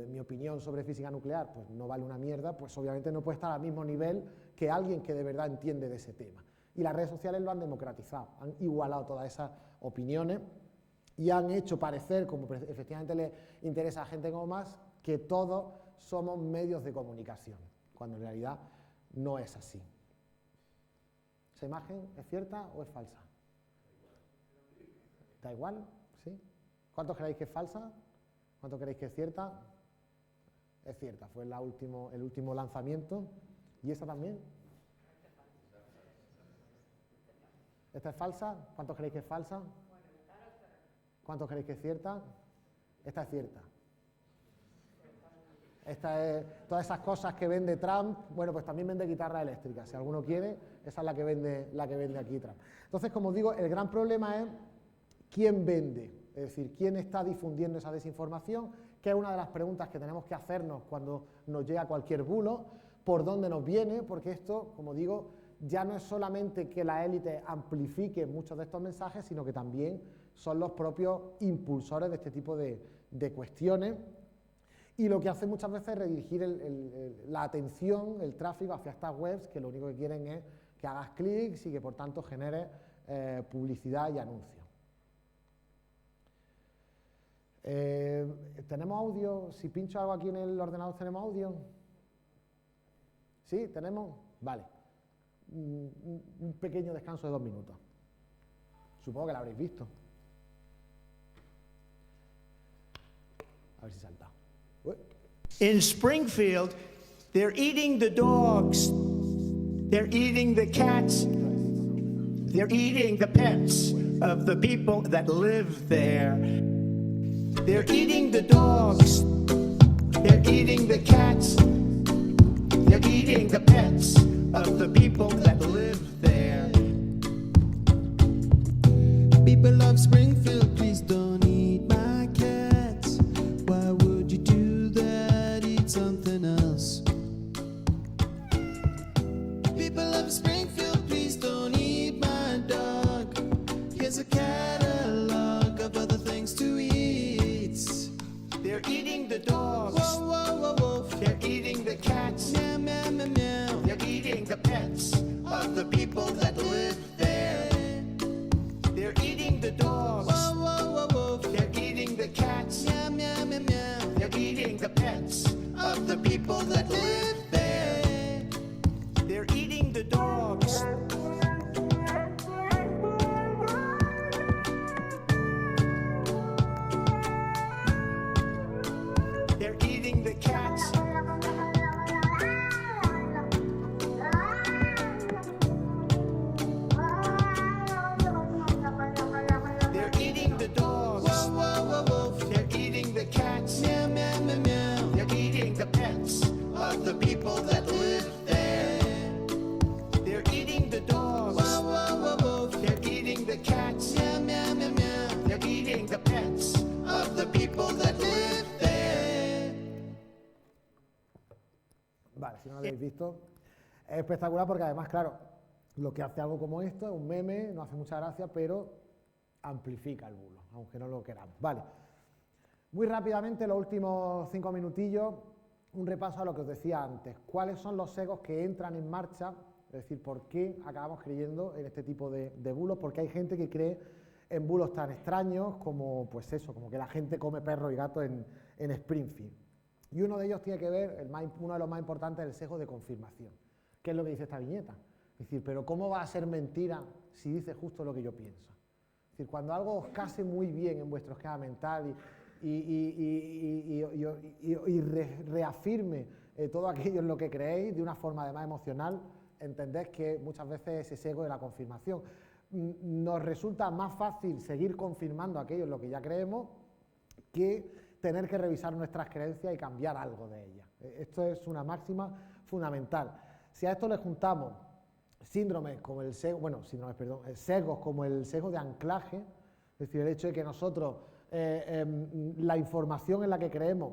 mi opinión sobre física nuclear pues no vale una mierda, pues obviamente no puede estar al mismo nivel que alguien que de verdad entiende de ese tema. Y las redes sociales lo han democratizado, han igualado todas esas opiniones y han hecho parecer, como efectivamente le interesa a gente como más, que todos somos medios de comunicación, cuando en realidad no es así. ¿Esa imagen es cierta o es falsa? ¿Da igual? ¿Sí? ¿Cuántos creéis que es falsa? ¿Cuántos creéis que es cierta? Es cierta, fue el último lanzamiento. ¿Y esa también? ¿Esta es falsa? ¿Cuántos creéis que es falsa? ¿Cuántos creéis que es cierta? Esta es cierta. Esta es, todas esas cosas que vende Trump, bueno, pues también vende guitarra eléctrica. Si alguno quiere, esa es la que vende aquí Trump. Entonces, como os digo, el gran problema es quién vende, es decir, quién está difundiendo esa desinformación, que es una de las preguntas que tenemos que hacernos cuando nos llega cualquier bulo, por dónde nos viene, porque esto, como digo, ya no es solamente que la élite amplifique muchos de estos mensajes, sino que también son los propios impulsores de este tipo de cuestiones, y lo que hace muchas veces es redirigir la atención, el tráfico hacia estas webs, que lo único que quieren es que hagas clics y que por tanto genere publicidad y anuncios. ¿Tenemos audio? Si pincho algo aquí en el ordenador, ¿tenemos audio? ¿Sí? ¿Tenemos? Vale. Un pequeño descanso de 2 minutos. Supongo que lo habréis visto. A ver si salta. In Springfield, they're eating the dogs, they're eating the cats, they're eating the pets of the people that live there. They're eating the dogs, they're eating the cats, they're eating the pets of the people that live there. People of Springfield, please don't eat my cats. Why would you do that? Eat something else. People of Springfield, please don't eat my dog. Here's a catalog of other things to eat. They're eating the dogs, Whoa, whoa, whoa, whoa. they're eating the cats, Meow, meow, meow, meow. they're eating the pets of the people that live there. They're eating the dogs, Whoa, whoa, whoa, whoa. they're eating the cats, Meow, meow, meow, meow. they're eating the pets of the people that live there. They're eating the dogs. They're eating the cats. They're eating the dogs. Whoa, whoa, whoa, whoa. They're eating the cats. Meow, meow, meow, meow. They're eating the pets of the people that live there. They're eating the dogs. Whoa, whoa, whoa, whoa. They're eating the cats. Meow, meow, meow, meow. They're eating the pets of the people that live there. Vale, si no lo habéis visto, es espectacular porque además, claro, lo que hace algo como esto es un meme, no hace mucha gracia, pero amplifica el bulo, aunque no lo queramos. Vale, muy rápidamente, los últimos 5 minutillos, un repaso a lo que os decía antes. ¿Cuáles son los sesgos que entran en marcha? Es decir, ¿por qué acabamos creyendo en este tipo de bulos? Porque hay gente que cree en bulos tan extraños como, pues eso, como que la gente come perro y gato en Springfield. Y uno de ellos tiene que ver, uno de los más importantes, el sesgo de confirmación, que es lo que dice esta viñeta. Es decir, pero ¿cómo va a ser mentira si dice justo lo que yo pienso? Es decir, cuando algo os case muy bien en vuestro esquema mental y reafirme todo aquello en lo que creéis de una forma además emocional, entendéis que muchas veces ese sesgo de la confirmación nos resulta más fácil seguir confirmando aquello en lo que ya creemos que tener que revisar nuestras creencias y cambiar algo de ellas. Esto es una máxima fundamental. Si a esto le juntamos síndromes como el sesgo, sesgos como el sesgo de anclaje, es decir, el hecho de que nosotros la información en la que creemos,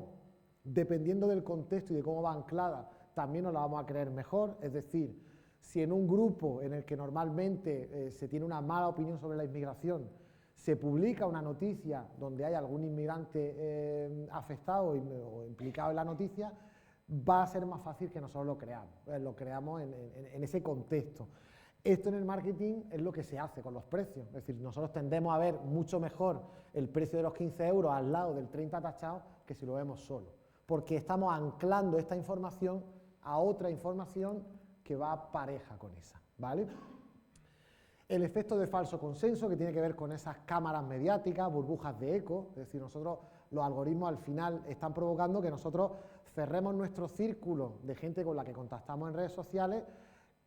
dependiendo del contexto y de cómo va anclada, también nos la vamos a creer mejor. Es decir, si en un grupo en el que normalmente se tiene una mala opinión sobre la inmigración, se publica una noticia donde hay algún inmigrante afectado o implicado en la noticia, va a ser más fácil que nosotros lo creamos en ese contexto. Esto en el marketing es lo que se hace con los precios, es decir, nosotros tendemos a ver mucho mejor el precio de los 15 euros al lado del 30 tachados que si lo vemos solo, porque estamos anclando esta información a otra información que va pareja con esa, ¿vale? El efecto de falso consenso, que tiene que ver con esas cámaras mediáticas, burbujas de eco, es decir, los algoritmos al final están provocando que nosotros cerremos nuestro círculo de gente con la que contactamos en redes sociales,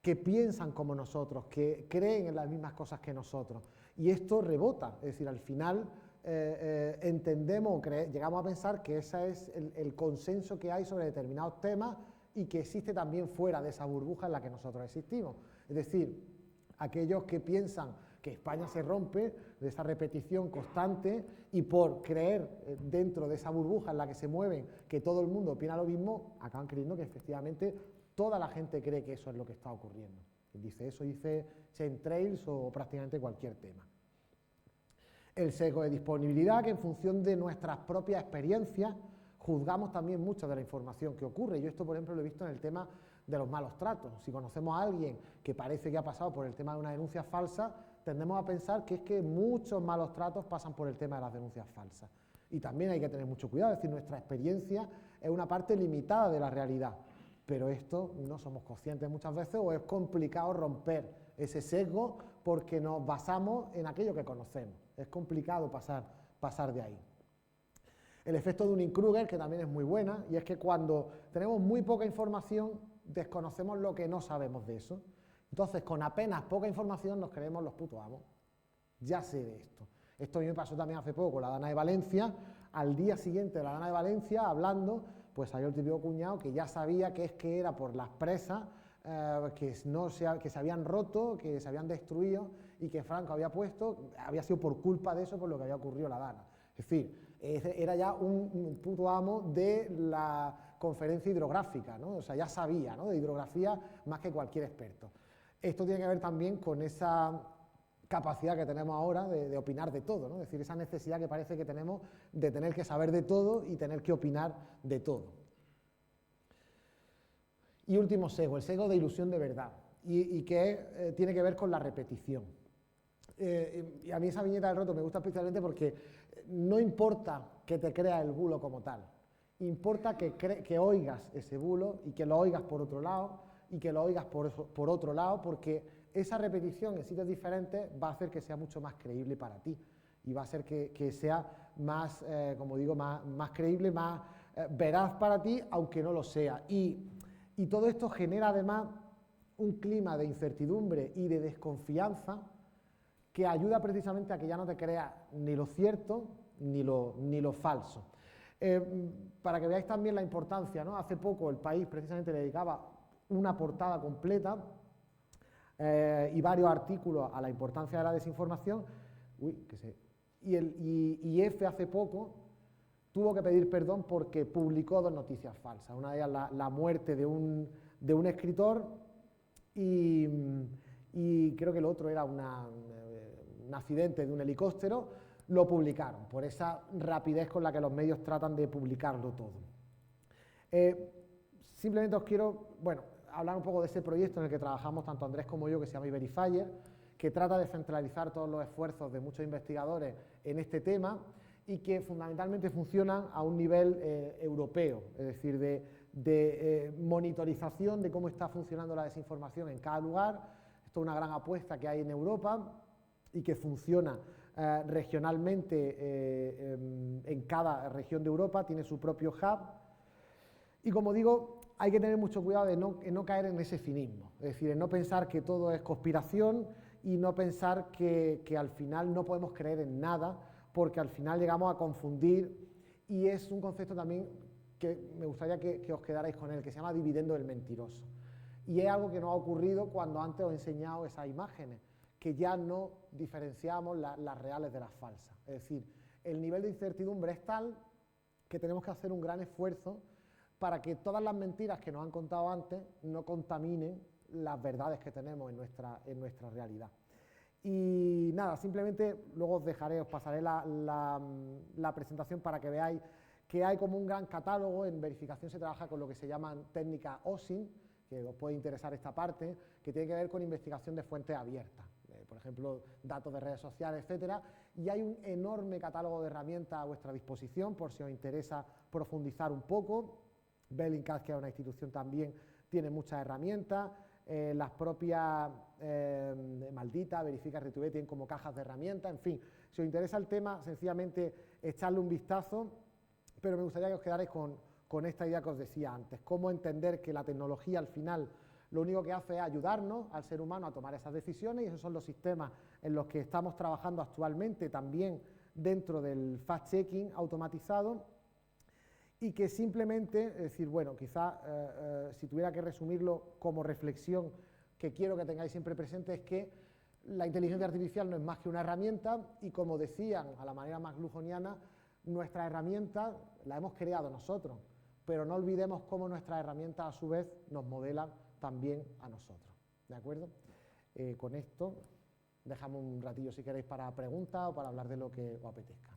que piensan como nosotros, que creen en las mismas cosas que nosotros. Y esto rebota, es decir, al final entendemos, llegamos a pensar que ese es el consenso que hay sobre determinados temas y que existe también fuera de esa burbuja en la que nosotros existimos. Es decir, aquellos que piensan que España se rompe de esa repetición constante y por creer dentro de esa burbuja en la que se mueven que todo el mundo opina lo mismo, acaban creyendo que efectivamente toda la gente cree que eso es lo que está ocurriendo. Dice eso, dice chemtrails o prácticamente cualquier tema. El sesgo de disponibilidad, que en función de nuestras propias experiencias juzgamos también mucha de la información que ocurre. Yo esto, por ejemplo, lo he visto en el tema de los malos tratos. Si conocemos a alguien que parece que ha pasado por el tema de una denuncia falsa, tendemos a pensar que es que muchos malos tratos pasan por el tema de las denuncias falsas. Y también hay que tener mucho cuidado, es decir, nuestra experiencia es una parte limitada de la realidad, pero esto no somos conscientes muchas veces o es complicado romper ese sesgo porque nos basamos en aquello que conocemos. Es complicado pasar de ahí. El efecto de Dunning-Kruger, que también es muy buena, y es que cuando tenemos muy poca información, desconocemos lo que no sabemos de eso. Entonces, con apenas poca información nos creemos los putos amos. Ya sé de esto. Esto a mí me pasó también hace poco con la Dana de Valencia. Al día siguiente de la Dana de Valencia, hablando, pues salió el típico cuñado que ya sabía que es que era por las presas que se habían roto, que se habían destruido y que Franco había sido por culpa de eso por lo que había ocurrido la Dana. Es decir, era ya un puto amo de la conferencia hidrográfica, ¿no? O sea, ya sabía, ¿no?, de hidrografía más que cualquier experto. Esto tiene que ver también con esa capacidad que tenemos ahora de opinar de todo, ¿no? Es decir, esa necesidad que parece que tenemos de tener que saber de todo y tener que opinar de todo. Y último sesgo, el sesgo de ilusión de verdad, y que tiene que ver con la repetición. Y a mí esa viñeta del roto me gusta especialmente porque no importa que te creas el bulo como tal, importa que oigas ese bulo y que lo oigas por otro lado y que lo oigas por otro lado, porque esa repetición en sitios diferentes va a hacer que sea mucho más creíble para ti y va a hacer que sea más, como digo, más creíble, más veraz para ti, aunque no lo sea. Y todo esto genera además un clima de incertidumbre y de desconfianza que ayuda precisamente a que ya no te creas ni lo cierto ni lo falso. Para que veáis también la importancia, ¿no? Hace poco El País precisamente le dedicaba una portada completa y varios artículos a la importancia de la desinformación. Y EFE hace poco tuvo que pedir perdón porque publicó 2 noticias falsas. Una de ellas la muerte de un escritor y creo que el otro era un accidente de un helicóptero. Lo publicaron por esa rapidez con la que los medios tratan de publicarlo todo. Simplemente os quiero, hablar un poco de ese proyecto en el que trabajamos tanto Andrés como yo, que se llama iVerifier, que trata de centralizar todos los esfuerzos de muchos investigadores en este tema y que fundamentalmente funcionan a un nivel europeo, es decir, de monitorización de cómo está funcionando la desinformación en cada lugar. Esto es una gran apuesta que hay en Europa y que funciona regionalmente en cada región de Europa, tiene su propio hub. Y como digo, hay que tener mucho cuidado de no caer en ese cinismo, es decir, en no pensar que todo es conspiración y no pensar que al final no podemos creer en nada, porque al final llegamos a confundir, y es un concepto también que me gustaría que os quedarais con él, que se llama dividendo del mentiroso. Y es algo que nos ha ocurrido cuando antes os he enseñado esas imágenes, que ya no diferenciamos las reales de las falsas. Es decir, el nivel de incertidumbre es tal que tenemos que hacer un gran esfuerzo para que todas las mentiras que nos han contado antes no contaminen las verdades que tenemos en nuestra realidad. Y nada, simplemente luego os pasaré la presentación para que veáis que hay como un gran catálogo. En verificación se trabaja con lo que se llaman técnicas OSINT, que os puede interesar esta parte, que tiene que ver con investigación de fuentes abiertas, por ejemplo, datos de redes sociales, etcétera, y hay un enorme catálogo de herramientas a vuestra disposición por si os interesa profundizar un poco. Bellingcat, que es una institución también, tiene muchas herramientas. Las propias Maldita, Verifica, Retube tienen como cajas de herramientas. En fin, si os interesa el tema, sencillamente echarle un vistazo, pero me gustaría que os quedarais con con esta idea que os decía antes, cómo entender que la tecnología al final lo único que hace es ayudarnos al ser humano a tomar esas decisiones, y esos son los sistemas en los que estamos trabajando actualmente también dentro del fact-checking automatizado, y que simplemente, es decir, bueno, quizá si tuviera que resumirlo como reflexión que quiero que tengáis siempre presente, es que la inteligencia artificial no es más que una herramienta, y como decían a la manera más glujoniana, nuestra herramienta la hemos creado nosotros, pero no olvidemos cómo nuestras herramientas a su vez nos modelan también a nosotros, ¿de acuerdo? Con esto dejamos un ratillo si queréis para preguntas o para hablar de lo que os apetezca.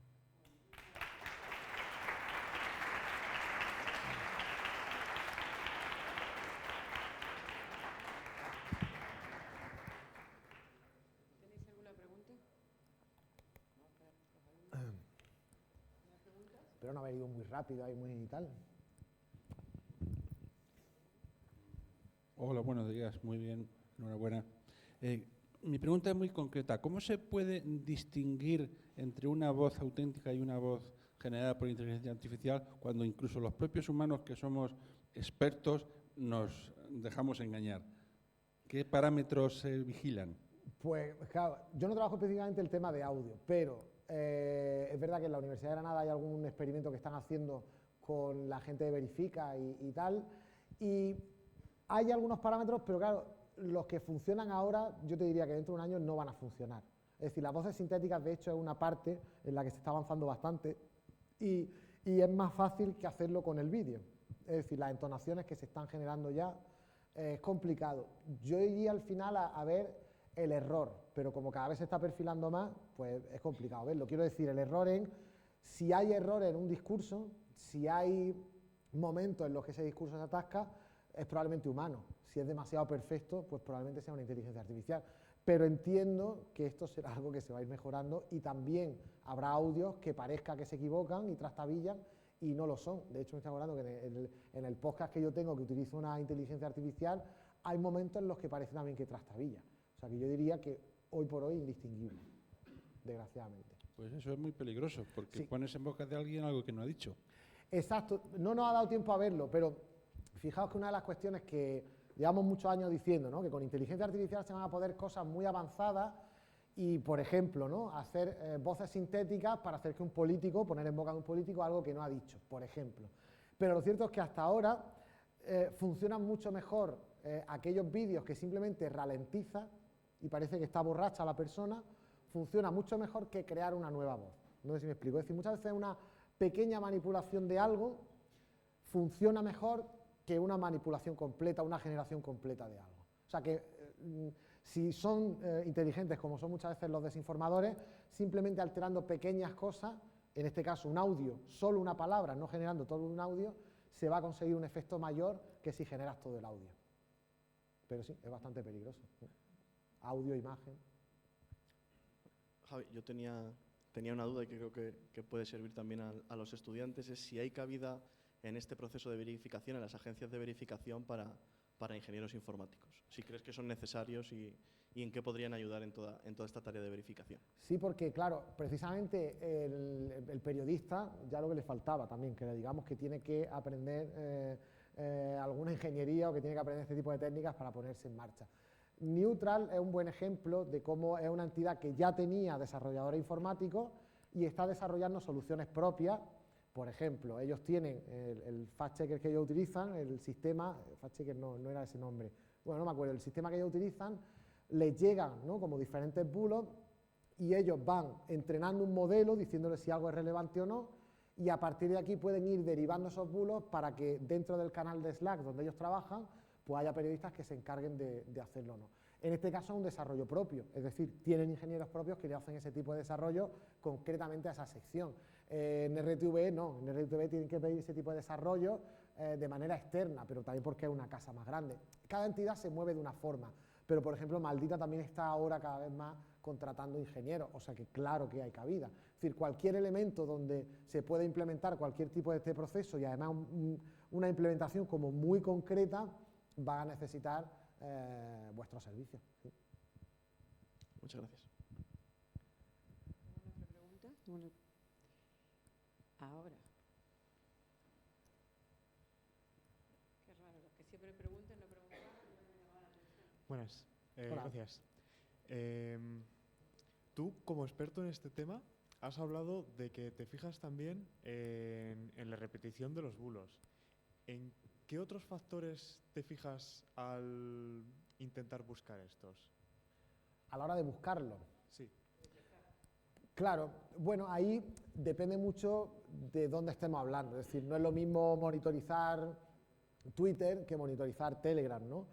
¿Tenéis alguna pregunta? Espero no haber ido muy rápido ahí, muy tal. Hola, buenos días, muy bien, enhorabuena. Mi pregunta es muy concreta. ¿Cómo se puede distinguir entre una voz auténtica y una voz generada por inteligencia artificial cuando incluso los propios humanos que somos expertos nos dejamos engañar? ¿Qué parámetros se vigilan? Pues claro, yo no trabajo específicamente el tema de audio, pero es verdad que en la Universidad de Granada hay algún experimento que están haciendo con la gente de Verifica y tal, y hay algunos parámetros, pero claro, los que funcionan ahora, yo te diría que dentro de un año no van a funcionar. Es decir, las voces sintéticas, de hecho, es una parte en la que se está avanzando bastante, y es más fácil que hacerlo con el vídeo. Es decir, las entonaciones que se están generando ya, es complicado. Yo iría al final a ver el error, pero como cada vez se está perfilando más, pues es complicado verlo. Quiero decir, el error en, si hay errores en un discurso, si hay momentos en los que ese discurso se atasca, es probablemente humano. Si es demasiado perfecto, pues probablemente sea una inteligencia artificial. Pero entiendo que esto será algo que se va a ir mejorando, y también habrá audios que parezca que se equivocan y trastabillan y no lo son. De hecho, me estoy acordando que en el podcast que yo tengo, que utilizo una inteligencia artificial, hay momentos en los que parece también que trastabilla. O sea que yo diría que hoy por hoy indistinguible, desgraciadamente. Pues eso es muy peligroso, porque Sí. pones en boca de alguien algo que no ha dicho. Exacto, no nos ha dado tiempo a verlo, pero fijaos que una de las cuestiones que llevamos muchos años diciendo, ¿no?, que con inteligencia artificial se van a poder cosas muy avanzadas, y, por ejemplo, ¿no?, hacer voces sintéticas para hacer que un político, poner en boca de un político algo que no ha dicho, por ejemplo. Pero lo cierto es que hasta ahora funcionan mucho mejor aquellos vídeos que simplemente ralentiza y parece que está borracha la persona, funciona mucho mejor que crear una nueva voz. No sé si me explico. Es decir, muchas veces una pequeña manipulación de algo funciona mejor que una manipulación completa, una generación completa de algo. O sea que si son inteligentes, como son muchas veces los desinformadores, simplemente alterando pequeñas cosas, en este caso un audio, solo una palabra, no generando todo un audio, se va a conseguir un efecto mayor que si generas todo el audio. Pero sí, es bastante peligroso. Audio, imagen. Javi, yo tenía una duda y que creo que puede servir también a los estudiantes, es si hay cabida en este proceso de verificación, en las agencias de verificación para ingenieros informáticos. Si crees que son necesarios y en qué podrían ayudar en toda esta tarea de verificación. Sí, porque claro, precisamente el periodista, ya lo que le faltaba también, que le digamos que tiene que aprender alguna ingeniería, o que tiene que aprender este tipo de técnicas para ponerse en marcha. Neutral es un buen ejemplo de cómo es una entidad que ya tenía desarrolladores informáticos y está desarrollando soluciones propias. Por ejemplo, ellos tienen el fact-checker que ellos utilizan, el sistema, fact-checker no era ese nombre, bueno, no me acuerdo, el sistema que ellos utilizan, les llegan, ¿no?, como diferentes bulos, y ellos van entrenando un modelo diciéndole si algo es relevante o no, y a partir de aquí pueden ir derivando esos bulos para que dentro del canal de Slack donde ellos trabajan, pues haya periodistas que se encarguen de hacerlo o no. En este caso es un desarrollo propio, es decir, tienen ingenieros propios que le hacen ese tipo de desarrollo concretamente a esa sección. En RTV no, en RTV tienen que pedir ese tipo de desarrollo de manera externa, pero también porque es una casa más grande. Cada entidad se mueve de una forma, pero por ejemplo Maldita también está ahora cada vez más contratando ingenieros, o sea que claro que hay cabida. Es decir, cualquier elemento donde se puede implementar cualquier tipo de este proceso, y además una implementación como muy concreta, va a necesitar vuestros servicios. Sí. Muchas gracias. ¿Alguna otra pregunta? Bueno, ahora. Buenas, Hola. gracias. Tú, como experto en este tema, has hablado de que te fijas también en la repetición de los bulos. ¿En qué otros factores te fijas al intentar buscar estos? A la hora de buscarlo. Sí. Claro, bueno, ahí depende mucho de dónde estemos hablando. Es decir, no es lo mismo monitorizar Twitter que monitorizar Telegram, ¿no?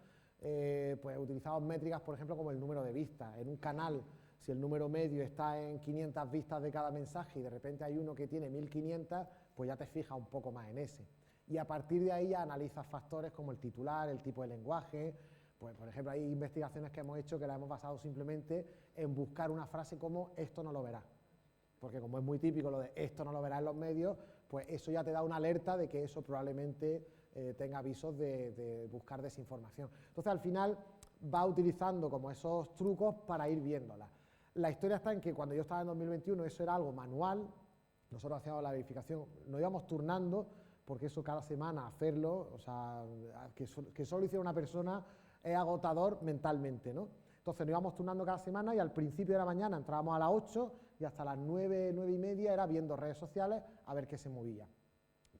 Pues utilizamos métricas, por ejemplo, como el número de vistas. En un canal, si el número medio está en 500 vistas de cada mensaje y de repente hay uno que tiene 1500, pues ya te fijas un poco más en ese. Y a partir de ahí ya analizas factores como el titular, el tipo de lenguaje. Pues, por ejemplo, hay investigaciones que hemos hecho que las hemos basado simplemente en buscar una frase como esto no lo verás. Porque como es muy típico lo de esto no lo verás en los medios, pues eso ya te da una alerta de que eso probablemente tenga avisos de buscar desinformación. Entonces, al final, va utilizando como esos trucos para ir viéndola. La historia está en que cuando yo estaba en 2021 eso era algo manual, nosotros hacíamos la verificación, nos íbamos turnando, porque eso cada semana hacerlo, o sea, que solo hiciera una persona es agotador mentalmente, ¿no? Entonces nos íbamos turnando cada semana y al principio de la mañana entrábamos a las 8 y hasta las 9, 9 y media era viendo redes sociales a ver qué se movía.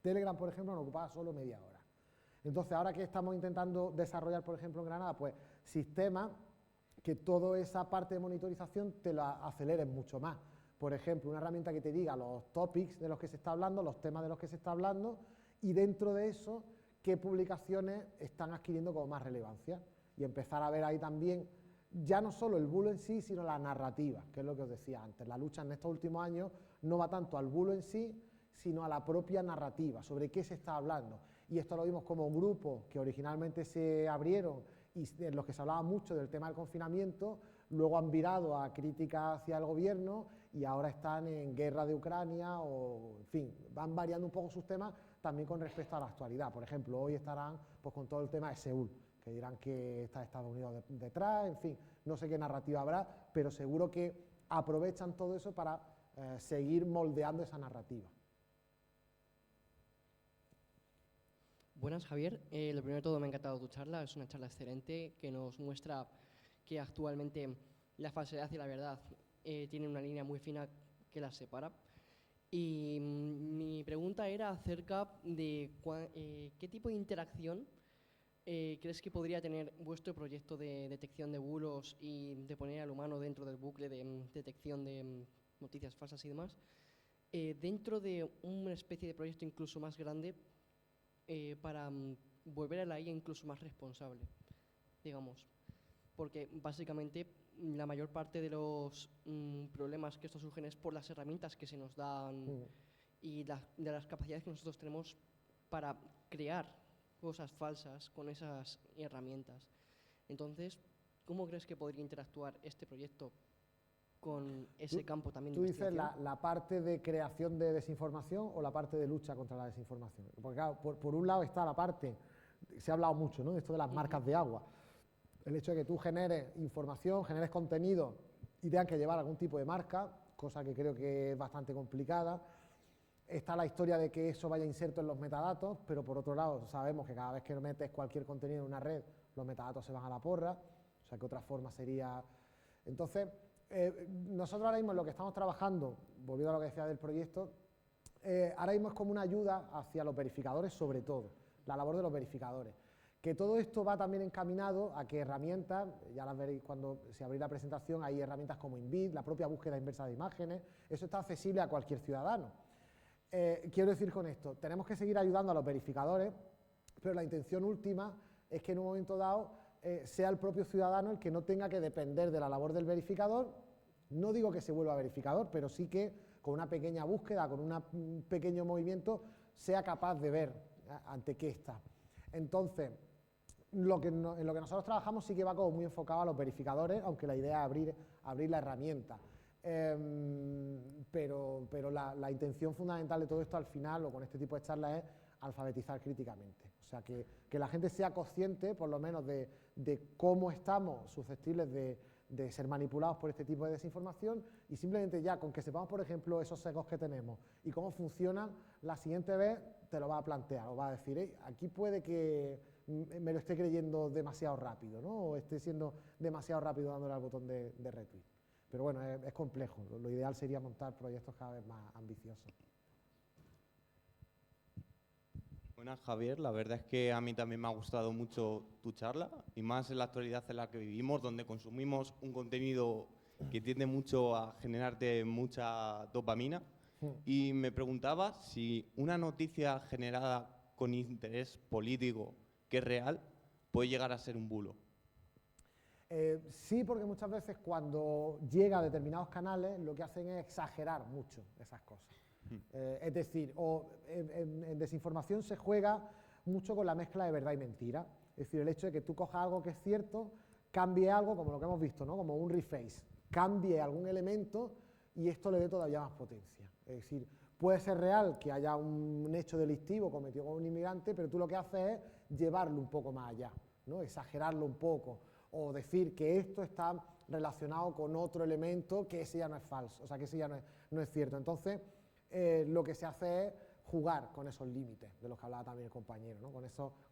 Telegram, por ejemplo, nos ocupaba solo media hora. Entonces, ahora que estamos intentando desarrollar, por ejemplo, en Granada, pues sistemas que toda esa parte de monitorización te la aceleren mucho más. Por ejemplo, una herramienta que te diga los topics de los que se está hablando, los temas de los que se está hablando, y dentro de eso, qué publicaciones están adquiriendo como más relevancia. Y empezar a ver ahí también, ya no solo el bulo en sí, sino la narrativa, que es lo que os decía antes. La lucha en estos últimos años no va tanto al bulo en sí, sino a la propia narrativa, sobre qué se está hablando. Y esto lo vimos como grupos que originalmente se abrieron y en los que se hablaba mucho del tema del confinamiento, luego han virado a críticas hacia el gobierno y ahora están en guerra de Ucrania o, en fin, van variando un poco sus temas también con respecto a la actualidad. Por ejemplo, hoy estarán pues, con todo el tema de Seúl, que dirán que está Estados Unidos detrás, en fin, no sé qué narrativa habrá, pero seguro que aprovechan todo eso para seguir moldeando esa narrativa. Buenas, Javier. Lo primero de todo, me ha encantado tu charla. Es una charla excelente que nos muestra que actualmente la falsedad y la verdad tienen una línea muy fina que las separa. Y mi pregunta era acerca de qué tipo de interacción crees que podría tener vuestro proyecto de detección de bulos y de poner al humano dentro del bucle de detección de noticias falsas y demás, dentro de una especie de proyecto incluso más grande, para volver a la IA incluso más responsable, digamos. Porque básicamente la mayor parte de los problemas que esto surgen es por las herramientas que se nos dan y de las capacidades que nosotros tenemos para crear cosas falsas con esas herramientas. Entonces, ¿cómo crees que podría interactuar este proyecto con ese campo también de ¿Tú dices investigación? la parte de creación de desinformación o la parte de lucha contra la desinformación? Porque claro, por un lado está la parte, se ha hablado mucho, ¿no?, de esto de las marcas de agua. El hecho de que tú generes información, generes contenido y tengas que llevar algún tipo de marca, cosa que creo que es bastante complicada. Está la historia de que eso vaya inserto en los metadatos, pero por otro lado sabemos que cada vez que metes cualquier contenido en una red, los metadatos se van a la porra, o sea que otra forma sería... Entonces, nosotros ahora mismo en lo que estamos trabajando, volviendo a lo que decía del proyecto, ahora mismo es como una ayuda hacia los verificadores sobre todo, la labor de los verificadores. Que todo esto va también encaminado a que herramientas, ya las veréis cuando se abrirá la presentación, hay herramientas como InVid, la propia búsqueda inversa de imágenes, eso está accesible a cualquier ciudadano. Quiero decir con esto, tenemos que seguir ayudando a los verificadores, pero la intención última es que en un momento dado sea el propio ciudadano el que no tenga que depender de la labor del verificador. No digo que se vuelva verificador, pero sí que con una pequeña búsqueda, con un pequeño movimiento, sea capaz de ver ante qué está. Entonces, en lo que nosotros trabajamos sí que va como muy enfocado a los verificadores, aunque la idea es abrir la herramienta. Pero la intención fundamental de todo esto al final, o con este tipo de charlas, es alfabetizar críticamente. O sea, que la gente sea consciente, por lo menos, de cómo estamos susceptibles de ser manipulados por este tipo de desinformación, y simplemente ya con que sepamos, por ejemplo, esos sesgos que tenemos y cómo funcionan, la siguiente vez te lo va a plantear, o va a decir, aquí puede que me lo esté creyendo demasiado rápido, ¿no? O esté siendo demasiado rápido dándole al botón de retweet. Pero bueno, es complejo. Lo ideal sería montar proyectos cada vez más ambiciosos. Buenas, Javier. La verdad es que a mí también me ha gustado mucho tu charla, y más en la actualidad en la que vivimos, donde consumimos un contenido que tiende mucho a generarte mucha dopamina. Y me preguntaba si una noticia generada con interés político que es real puede llegar a ser un bulo. Sí, porque muchas veces cuando llega a determinados canales lo que hacen es exagerar mucho esas cosas. Es decir, en desinformación se juega mucho con la mezcla de verdad y mentira. Es decir, el hecho de que tú cojas algo que es cierto, cambie algo, como lo que hemos visto, ¿no? Como un reface, cambie algún elemento y esto le dé todavía más potencia. Es decir, puede ser real que haya un hecho delictivo cometido con un inmigrante, pero tú lo que haces es llevarlo un poco más allá, ¿no? Exagerarlo un poco, o decir que esto está relacionado con otro elemento, que ese ya no es falso, o sea, que ese ya no es cierto. Entonces, lo que se hace es jugar con esos límites, de los que hablaba también el compañero, ¿no? Con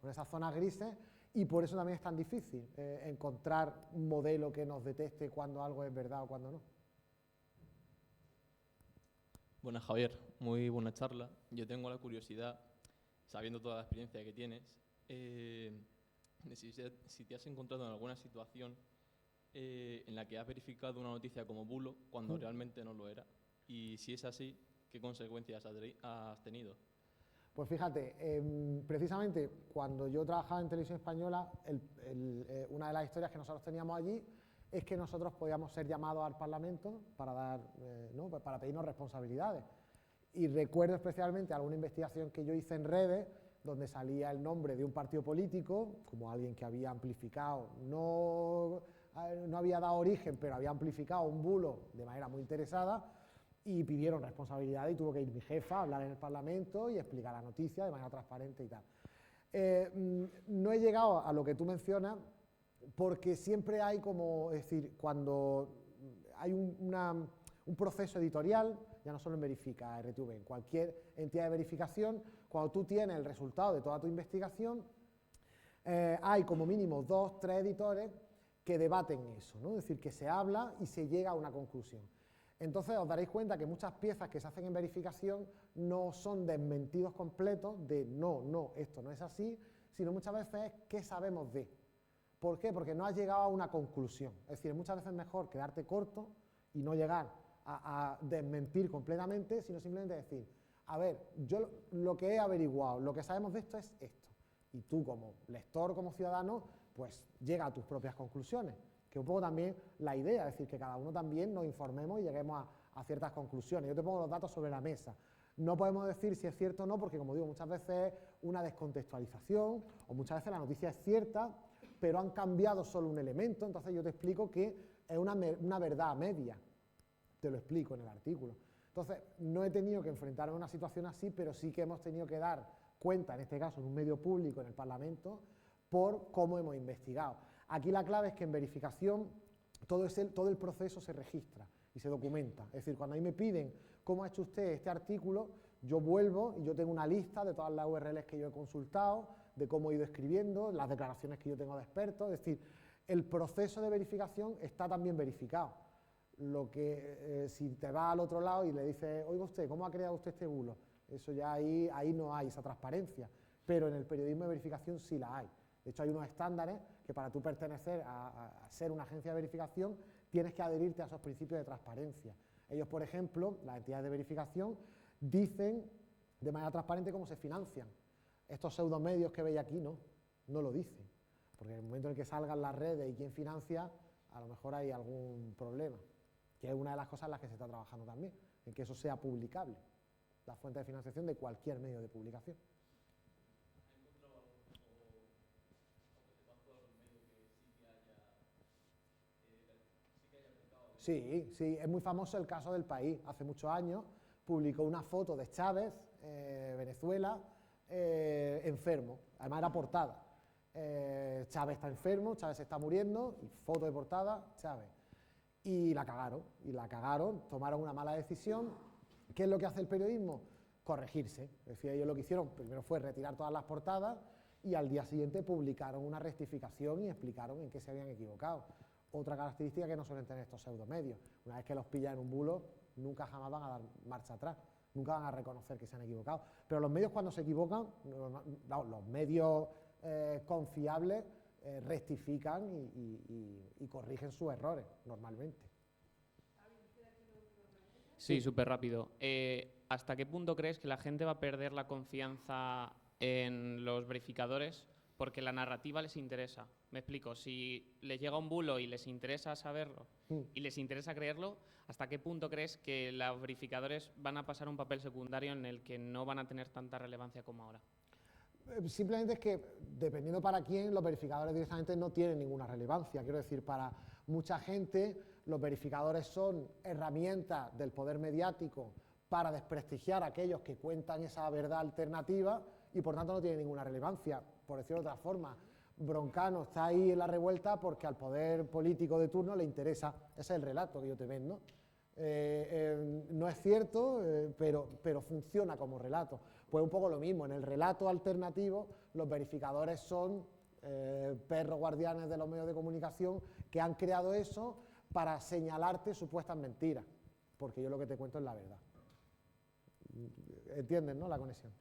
esas zonas grises, y por eso también es tan difícil encontrar un modelo que nos detecte cuando algo es verdad o cuando no. Buenas, Javier, muy buena charla. Yo tengo la curiosidad, sabiendo toda la experiencia que tienes, de si te has encontrado en alguna situación en la que has verificado una noticia como bulo cuando realmente no lo era, y si es así, ¿qué consecuencias has tenido? Pues fíjate, precisamente cuando yo trabajaba en Televisión Española, una de las historias que nosotros teníamos allí es que nosotros podíamos ser llamados al Parlamento para para pedirnos responsabilidades. Y recuerdo especialmente alguna investigación que yo hice en redes, donde salía el nombre de un partido político, como alguien que había amplificado, no había dado origen, pero había amplificado un bulo de manera muy interesada, y pidieron responsabilidad, y tuvo que ir mi jefa a hablar en el Parlamento y explicar la noticia de manera transparente y tal. No he llegado a lo que tú mencionas, porque siempre hay como, es decir, cuando hay un proceso editorial, ya no solo en Verifica RTV, en cualquier entidad de verificación, cuando tú tienes el resultado de toda tu investigación, hay como mínimo 2 o 3 editores que debaten eso, ¿no? Es decir, que se habla y se llega a una conclusión. Entonces os daréis cuenta que muchas piezas que se hacen en verificación no son desmentidos completos de no, esto no es así, sino muchas veces es qué sabemos de. ¿Por qué? Porque no has llegado a una conclusión. Es decir, muchas veces es mejor quedarte corto y no llegar a desmentir completamente, sino simplemente decir, a ver, yo lo que he averiguado, lo que sabemos de esto es esto. Y tú como lector, como ciudadano, pues llega a tus propias conclusiones, que un poco también la idea, es decir, que cada uno también nos informemos y lleguemos a ciertas conclusiones. Yo te pongo los datos sobre la mesa. No podemos decir si es cierto o no, porque como digo, muchas veces es una descontextualización, o muchas veces la noticia es cierta, pero han cambiado solo un elemento, entonces yo te explico que es una verdad media, te lo explico en el artículo. Entonces, no he tenido que enfrentarme a una situación así, pero sí que hemos tenido que dar cuenta, en este caso en un medio público, en el Parlamento, por cómo hemos investigado. Aquí la clave es que en verificación todo el proceso se registra y se documenta. Es decir, cuando a mí me piden cómo ha hecho usted este artículo, yo vuelvo y yo tengo una lista de todas las URLs que yo he consultado, de cómo he ido escribiendo, las declaraciones que yo tengo de expertos. Es decir, el proceso de verificación está también verificado. Lo que si te vas al otro lado y le dices, oiga usted, ¿cómo ha creado usted este bulo? Eso ya ahí no hay esa transparencia, pero en el periodismo de verificación sí la hay. De hecho, hay unos estándares que para tú pertenecer a ser una agencia de verificación tienes que adherirte a esos principios de transparencia. Ellos, por ejemplo, las entidades de verificación, dicen de manera transparente cómo se financian. Estos pseudomedios que veis aquí no lo dicen, porque en el momento en el que salgan las redes y quién financia, a lo mejor hay algún problema, que es una de las cosas en las que se está trabajando también, en que eso sea publicable, la fuente de financiación de cualquier medio de publicación. Sí, es muy famoso el caso del País. Hace muchos años publicó una foto de Chávez, Venezuela, enfermo, además era portada. Chávez está enfermo, Chávez se está muriendo, y foto de portada, Chávez. Y la cagaron, tomaron una mala decisión. ¿Qué es lo que hace el periodismo? Corregirse. Es decir, ellos lo que hicieron primero fue retirar todas las portadas y al día siguiente publicaron una rectificación y explicaron en qué se habían equivocado. Otra característica que no suelen tener estos pseudomedios: una vez que los pillan en un bulo, nunca jamás van a dar marcha atrás, nunca van a reconocer que se han equivocado. Pero los medios, cuando se equivocan, los medios confiables rectifican y corrigen sus errores normalmente. Sí, súper rápido. ¿Hasta qué punto crees que la gente va a perder la confianza en los verificadores porque la narrativa les interesa? Me explico, si les llega un bulo y les interesa saberlo y les interesa creerlo, ¿hasta qué punto crees que los verificadores van a pasar un papel secundario en el que no van a tener tanta relevancia como ahora? Simplemente es que, dependiendo para quién, los verificadores directamente no tienen ninguna relevancia. Quiero decir, para mucha gente los verificadores son herramientas del poder mediático para desprestigiar a aquellos que cuentan esa verdad alternativa y por tanto no tienen ninguna relevancia. Por decirlo de otra forma, Broncano está ahí en la revuelta porque al poder político de turno le interesa. Ese es el relato que yo te vendo. No es cierto, pero funciona como relato. Pues un poco lo mismo, en el relato alternativo los verificadores son perros guardianes de los medios de comunicación que han creado eso para señalarte supuestas mentiras, porque yo lo que te cuento es la verdad. ¿Entienden, no, la conexión?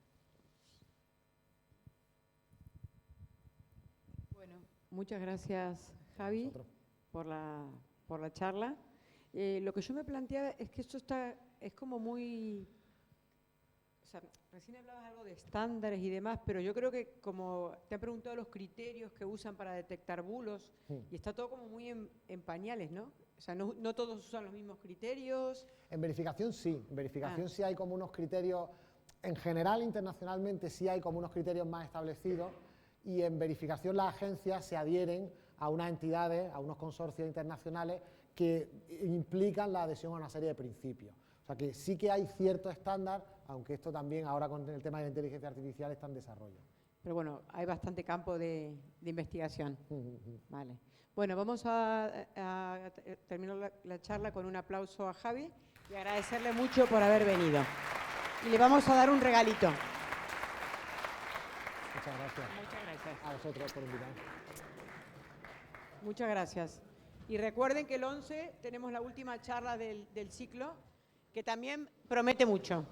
Bueno, muchas gracias, Javi, por la charla. Lo que yo me planteaba es que esto es como muy... O sea, recién hablabas algo de estándares y demás, pero yo creo que como te han preguntado los criterios que usan para detectar bulos, y está todo como muy en pañales, ¿no? O sea, no todos usan los mismos criterios. En verificación sí, en verificación sí hay como unos criterios, en general internacionalmente sí hay como unos criterios más establecidos, y en verificación las agencias se adhieren a unas entidades, a unos consorcios internacionales que implican la adhesión a una serie de principios. O sea que sí que hay cierto estándar, aunque esto también ahora con el tema de la inteligencia artificial está en desarrollo. Pero bueno, hay bastante campo de investigación. Vale. Bueno, vamos a terminar la charla con un aplauso a Javi y agradecerle mucho por haber venido. Y le vamos a dar un regalito. Muchas gracias. Muchas gracias. A vosotros por invitarme. Muchas gracias. Y recuerden que el 11 tenemos la última charla del ciclo, que también promete mucho.